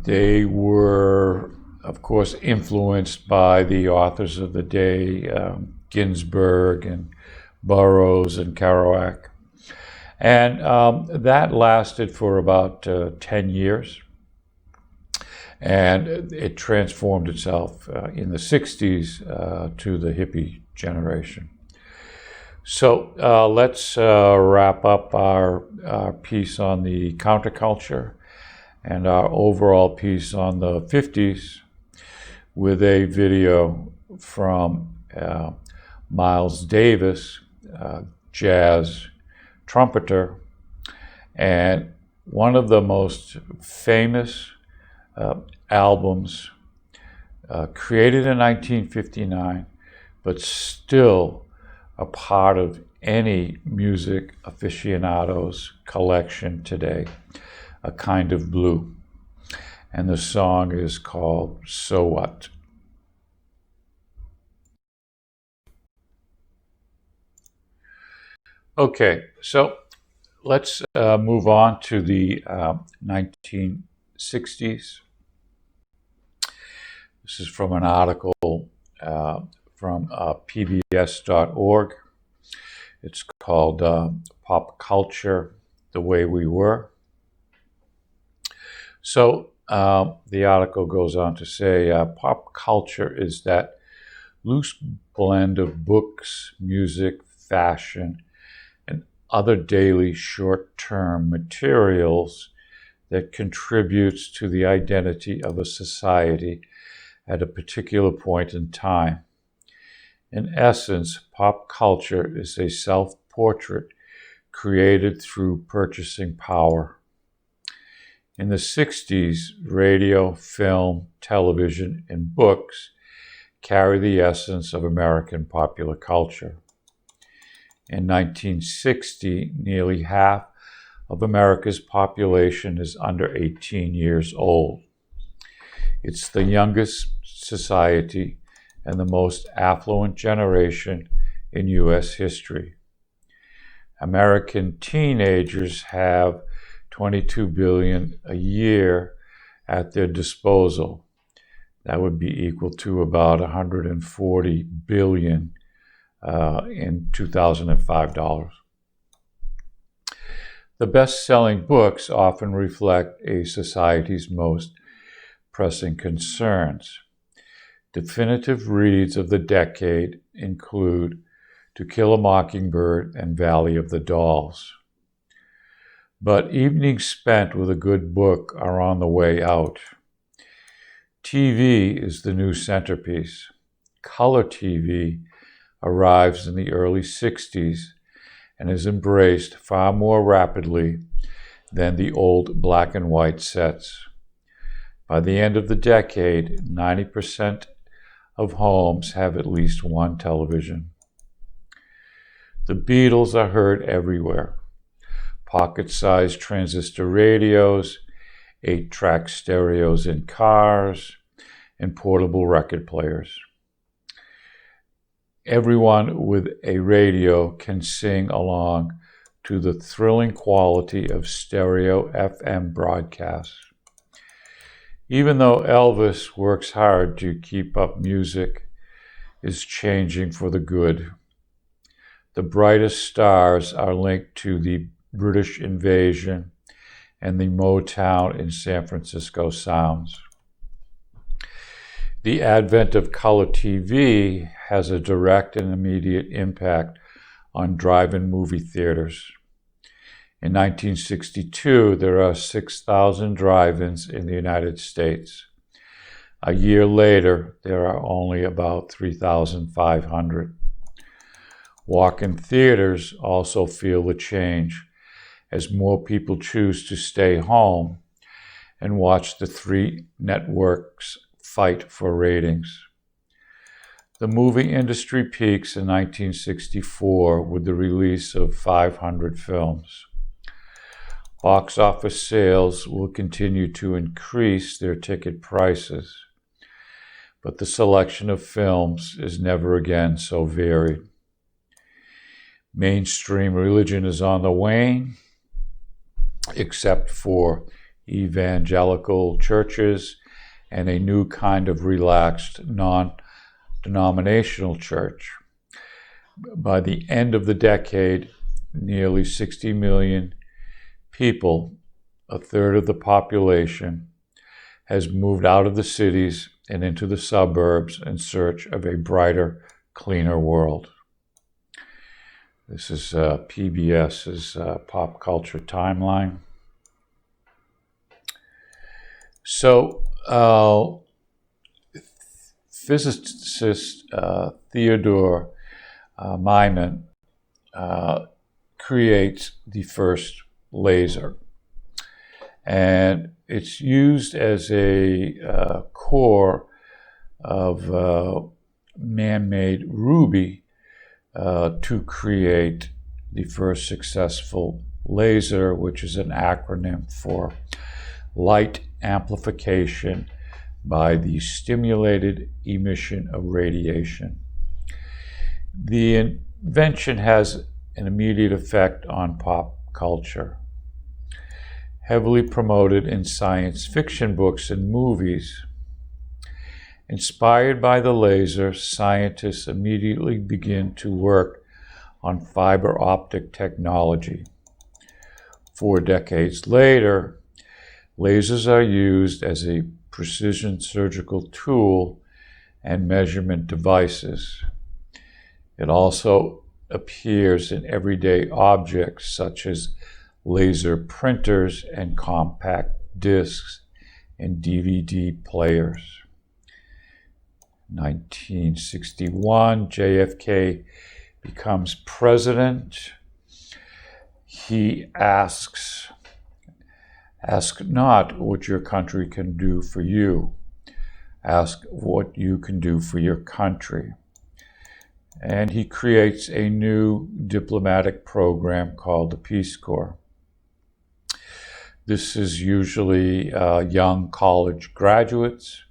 They were, of course, influenced by the authors of the day, Ginsberg and Burroughs and Kerouac. And that lasted for about 10 years. And it transformed itself in the 60s to the hippie generation. So let's wrap up our piece on the counterculture and our overall piece on the 50s with a video from Miles Davis, jazz trumpeter, and one of the most famous albums created in 1959, but still a part of any music aficionado's collection today, A Kind of Blue. And the song is called So What? Okay, so let's move on to the 1960s. This is from an article from pbs.org. It's called Pop Culture, The Way We Were. So the article goes on to say, pop culture is that loose blend of books, music, fashion, and other daily short-term materials that contributes to the identity of a society at a particular point in time. In essence, pop culture is a self-portrait created through purchasing power. In the 60s, radio, film, television, and books carry the essence of American popular culture. In 1960, nearly half of America's population is under 18 years old. It's the youngest society and the most affluent generation in U.S. history. American teenagers have $22 billion a year at their disposal. That would be equal to about $140 billion in 2005 dollars. The best-selling books often reflect a society's most pressing concerns. Definitive reads of the decade include To Kill a Mockingbird and Valley of the Dolls. But evenings spent with a good book are on the way out. TV is the new centerpiece. Color TV arrives in the early 60s and is embraced far more rapidly than the old black and white sets. By the end of the decade, 90% of homes have at least one television. The Beatles are heard everywhere. Pocket-sized transistor radios, 8-track stereos in cars, and portable record players. Everyone with a radio can sing along to the thrilling quality of stereo FM broadcasts. Even though Elvis works hard to keep up, music is changing for the good. The brightest stars are linked to the British invasion and the Motown and San Francisco sounds. The advent of color TV has a direct and immediate impact on drive-in movie theaters. In 1962, there are 6,000 drive-ins in the United States. A year later, there are only about 3,500. Walk-in theaters also feel the change as more people choose to stay home and watch the three networks fight for ratings. The movie industry peaks in 1964 with the release of 500 films. Box office sales will continue to increase their ticket prices, but the selection of films is never again so varied. Mainstream religion is on the wane, except for evangelical churches and a new kind of relaxed, non-denominational church. By the end of the decade, nearly 60 million people, a third of the population, has moved out of the cities and into the suburbs in search of a brighter, cleaner world. This is PBS's Pop Culture Timeline. So, physicist Theodore Maiman creates the first laser, and it's used as a core of man-made ruby to create the first successful laser, which is an acronym for light amplification by the stimulated emission of radiation. The invention has an immediate effect on pop culture. Heavily promoted in science fiction books and movies. Inspired by the laser, scientists immediately begin to work on fiber optic technology. 4 decades later, lasers are used as a precision surgical tool and measurement devices. It also appears in everyday objects such as laser printers and compact discs and DVD players. 1961, JFK becomes president. He asks, "Ask not what your country can do for you. Ask what you can do for your country." And he creates a new diplomatic program called the Peace Corps. This is usually young college graduates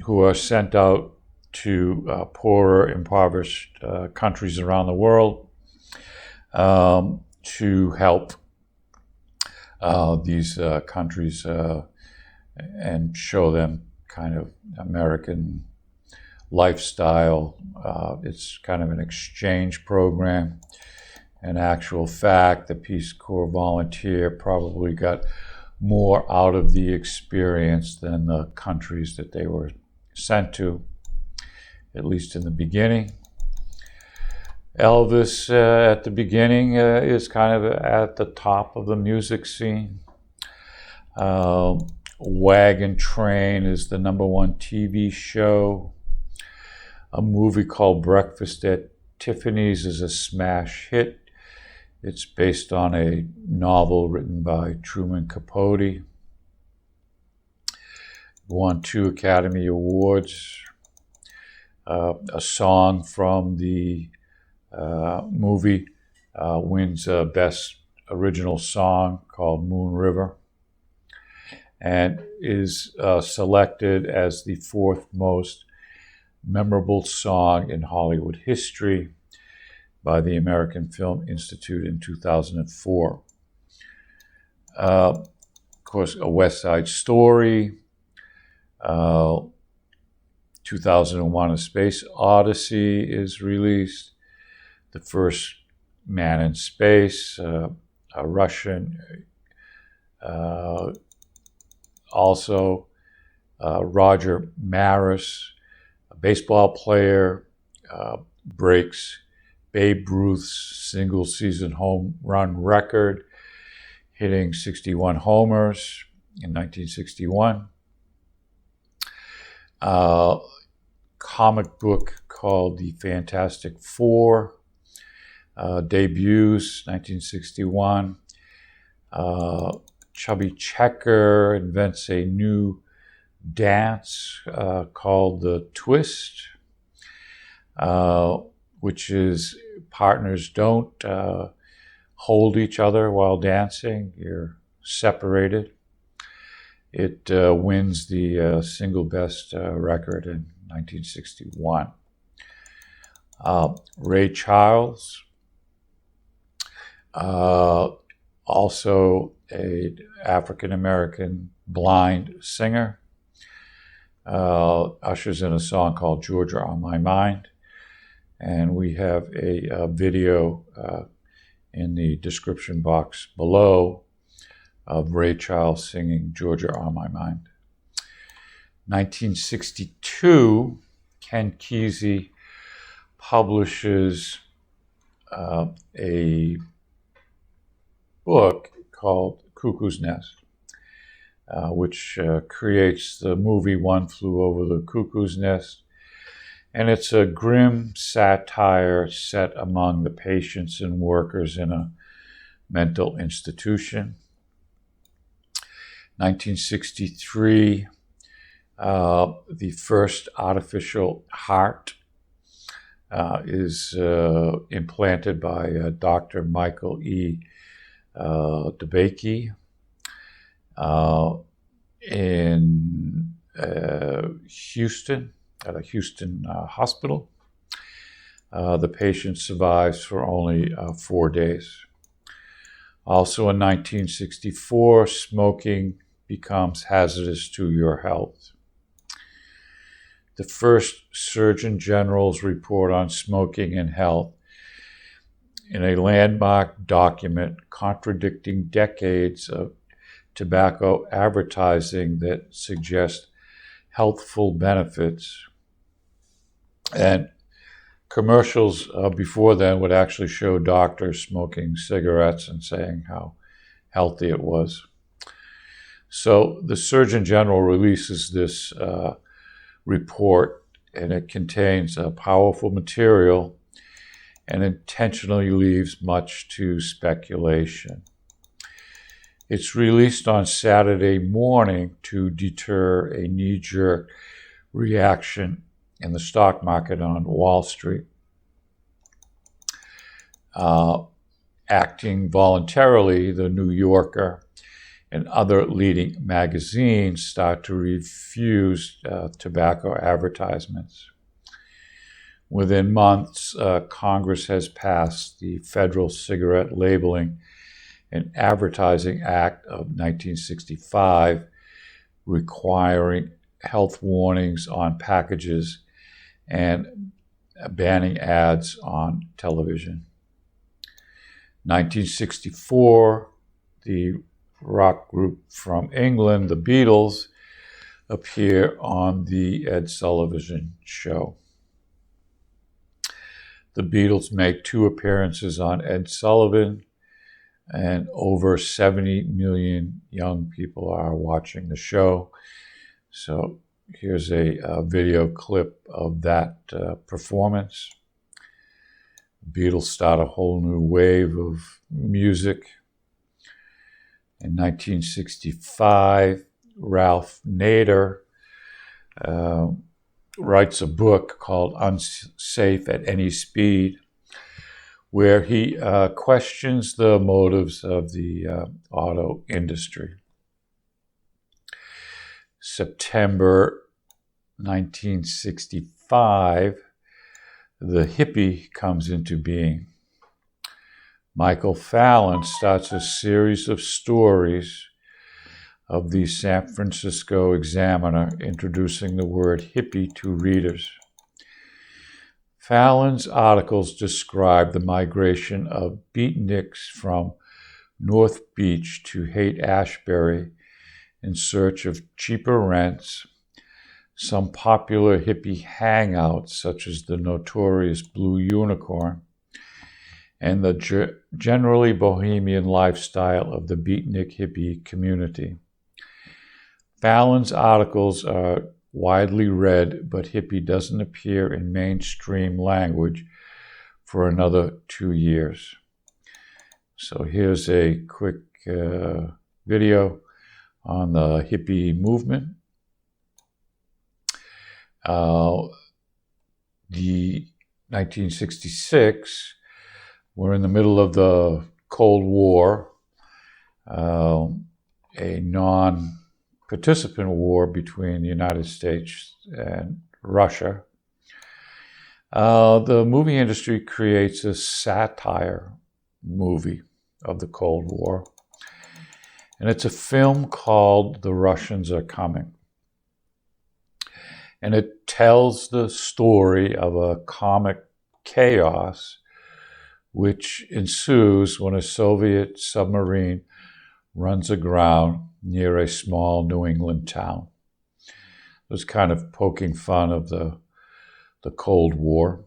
who are sent out to poorer, impoverished countries around the world to help these countries and show them kind of American lifestyle. It's kind of an exchange program. In actual fact, the Peace Corps volunteer probably got more out of the experience than the countries that they were sent to, at least in the beginning. Elvis at the beginning is kind of at the top of the music scene. Wagon Train is the #1 TV show. A movie called Breakfast at Tiffany's is a smash hit. It's based on a novel written by Truman Capote. Won 2 Academy Awards. A song from the movie wins Best Original Song called Moon River, and is selected as the 4th most memorable song in Hollywood history by the American Film Institute in 2004. Of course, A West Side Story, 2001 A Space Odyssey is released, the first man in space, a Russian, also Roger Maris, a baseball player, breaks Babe Ruth's single-season home run record, hitting 61 homers in 1961. Comic book called The Fantastic Four debuts 1961. Chubby Checker invents a new dance called the twist, which is partners don't hold each other while dancing. You're separated. It wins the single best record in 1961. Ray Charles, also an African-American blind singer, ushers in a song called Georgia on My Mind. And we have a video in the description box below of Ray Charles singing Georgia on My Mind. 1962, Ken Kesey publishes a book called Cuckoo's Nest, which creates the movie One Flew Over the Cuckoo's Nest. And it's a grim satire set among the patients and workers in a mental institution. 1963, the first artificial heart is implanted by Dr. Michael E. DeBakey in Houston, at a Houston hospital. The patient survives for only 4 days. Also in 1964, smoking becomes hazardous to your health. The first Surgeon General's report on smoking and health, in a landmark document contradicting decades of tobacco advertising that suggest healthful benefits. And commercials before then would actually show doctors smoking cigarettes and saying how healthy it was. So the Surgeon General releases this report, and it contains powerful material and intentionally leaves much to speculation. It's released on Saturday morning to deter a knee-jerk reaction in the stock market on Wall Street. Acting voluntarily, the New Yorker and other leading magazines start to refuse tobacco advertisements. Within months, Congress has passed the Federal Cigarette Labeling and Advertising Act of 1965, requiring health warnings on packages and banning ads on television. 1964, the rock group from England, the Beatles, appear on the Ed Sullivan Show. The Beatles make 2 appearances on Ed Sullivan, and over 70 million young people are watching the show. So here's a video clip of that performance. The Beatles start a whole new wave of music. In 1965, Ralph Nader writes a book called Unsafe at Any Speed, where he questions the motives of the auto industry. September 1965, the Hippie comes into being. Michael Fallon starts a series of stories of the San Francisco Examiner introducing the word hippie to readers. Fallon's articles describe the migration of beatniks from North Beach to Haight-Ashbury in search of cheaper rents, some popular hippie hangouts such as the notorious Blue Unicorn, and the generally bohemian lifestyle of the beatnik hippie community. Fallon's articles are widely read, but hippie doesn't appear in mainstream language for another 2 years. So here's a quick video on the hippie movement. The 1966, we're in the middle of the Cold War, a non-participant war between the United States and Russia. The movie industry creates a satire movie of the Cold War, and it's a film called The Russians Are Coming. And it tells the story of a comic chaos which ensues when a Soviet submarine runs aground near a small New England town. It was kind of poking fun of the Cold War.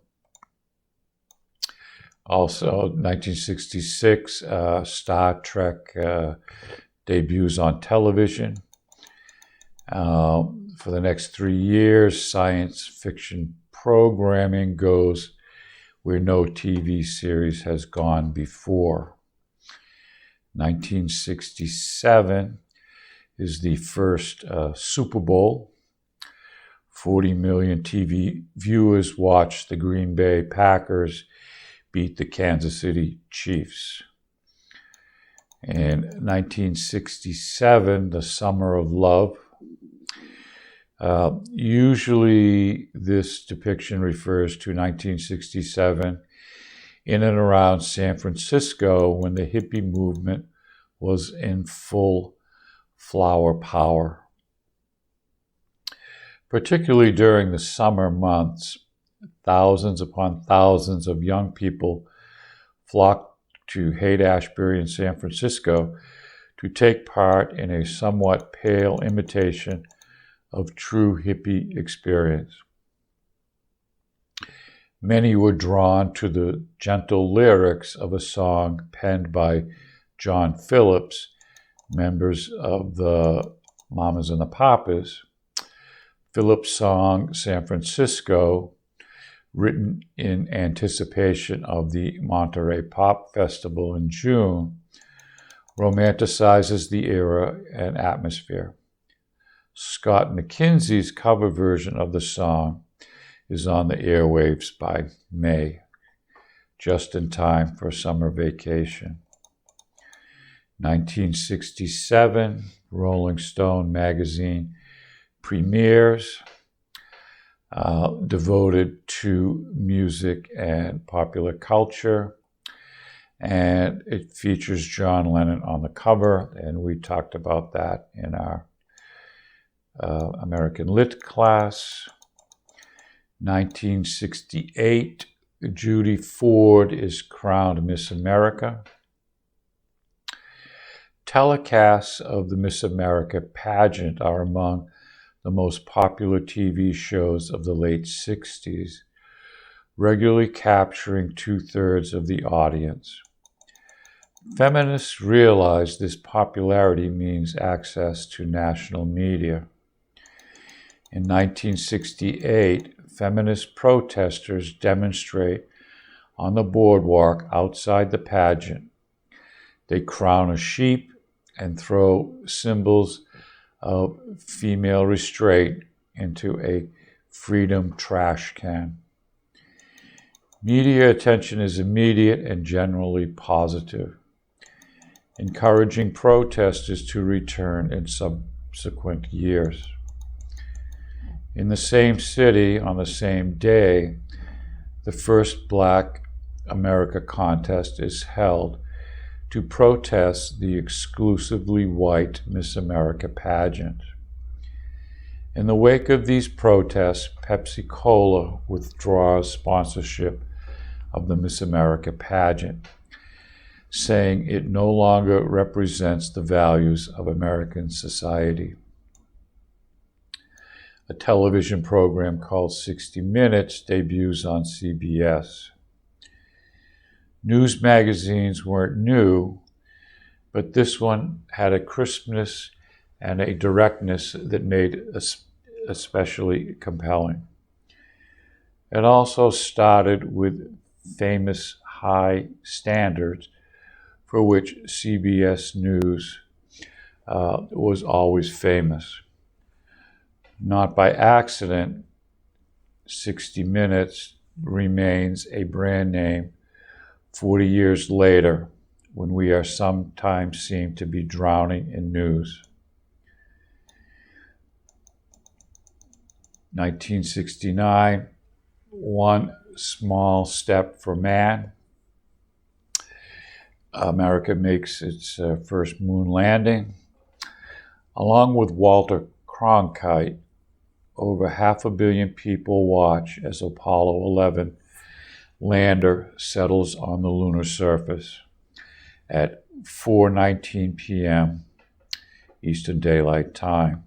Also, 1966, Star Trek debuts on television. For the next 3 years, science fiction programming goes where no TV series has gone before. 1967 is the first Super Bowl. 40 million TV viewers watched the Green Bay Packers beat the Kansas City Chiefs. In 1967, the Summer of Love. Usually this depiction refers to 1967 in and around San Francisco when the hippie movement was in full flower power. Particularly during the summer months, thousands upon thousands of young people flocked to Haight-Ashbury in San Francisco to take part in a somewhat pale imitation of true hippie experience. Many were drawn to the gentle lyrics of a song penned by John Phillips, members of the Mamas and the Papas. Phillips' song, San Francisco, written in anticipation of the Monterey Pop Festival in June, romanticizes the era and atmosphere. Scott McKenzie's cover version of the song is on the airwaves by May, just in time for summer vacation. 1967, Rolling Stone magazine premieres, devoted to music and popular culture. And it features John Lennon on the cover, and we talked about that in our American Lit class. 1968, Judy Ford is crowned Miss America. Telecasts of the Miss America pageant are among the most popular TV shows of the late 60s, regularly capturing 2/3 of the audience. Feminists realize this popularity means access to national media. In 1968, feminist protesters demonstrate on the boardwalk outside the pageant. They crown a sheep and throw symbols of female restraint into a freedom trash can. Media attention is immediate and generally positive, encouraging protesters to return in subsequent years. In the same city, on the same day, the first Black America contest is held to protest the exclusively white Miss America pageant. In the wake of these protests, Pepsi-Cola withdraws sponsorship of the Miss America pageant, saying it no longer represents the values of American society. A television program called 60 Minutes debuts on CBS. News magazines weren't new, but this one had a crispness and a directness that made it especially compelling. It also started with famous high standards for which CBS News was always famous. Not by accident, 60 Minutes remains a brand name 40 years later, when we are sometimes seem to be drowning in news. 1969, One Small Step for Man. America makes its first moon landing. Along with Walter Cronkite, over 500 million people watch as Apollo 11 lander settles on the lunar surface at 4:19 p.m. Eastern Daylight Time.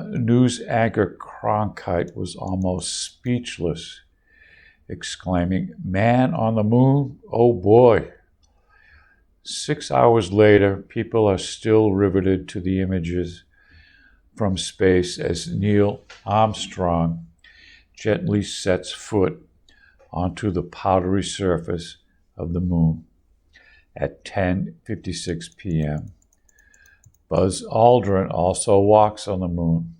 News anchor Cronkite was almost speechless, exclaiming, "Man on the moon? Oh boy." 6 hours later, people are still riveted to the images from space as Neil Armstrong gently sets foot onto the powdery surface of the moon at 10:56 p.m. Buzz Aldrin also walks on the moon,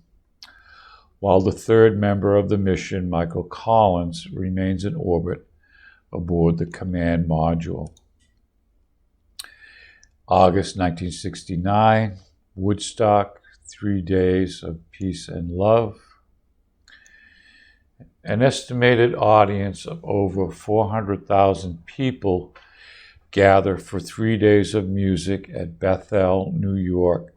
while the third member of the mission, Michael Collins, remains in orbit aboard the command module. August 1969, Woodstock, 3 days of peace and love. An estimated audience of over 400,000 people gather for 3 days of music at Bethel, New York,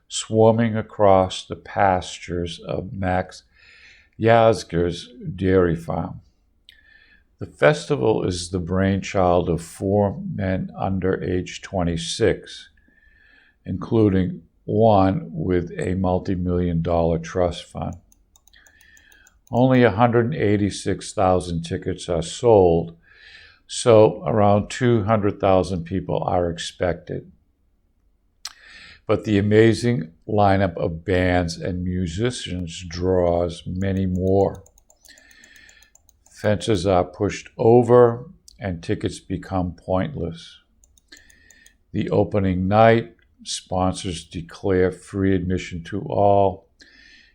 swarming across the pastures of Max Yasgur's dairy farm. The festival is the brainchild of 4 men under age 26, including one with a multi-million-dollar trust fund. Only 186,000 tickets are sold, so around 200,000 people are expected. But the amazing lineup of bands and musicians draws many more. Fences are pushed over and tickets become pointless. The opening night, sponsors declare free admission to all,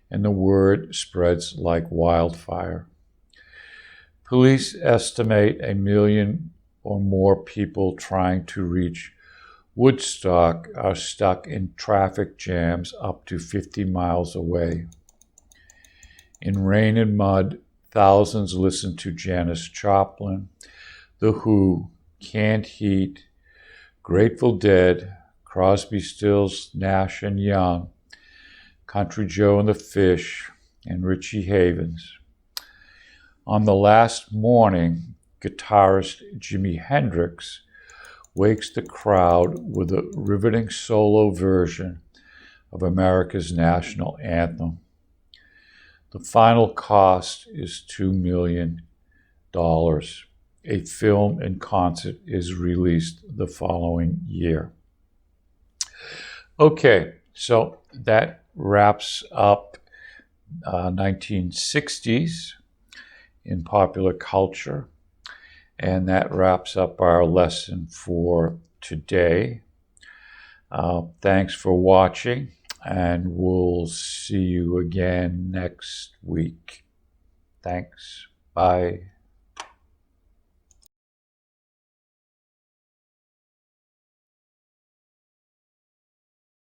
and the word spreads like wildfire. Police estimate 1 million or more people trying to reach Woodstock are stuck in traffic jams up to 50 miles away. In rain and mud, thousands listen to Janis Joplin, The Who, Canned Heat, Grateful Dead, Crosby, Stills, Nash and Young, Country Joe and the Fish, and Richie Havens. On the last morning, guitarist Jimi Hendrix wakes the crowd with a riveting solo version of America's national anthem. The final cost is $2 million. A film and concert is released the following year. Okay, so that wraps up 1960s in popular culture, and that wraps up our lesson for today. Thanks for watching, and we'll see you again next week. Thanks. Bye.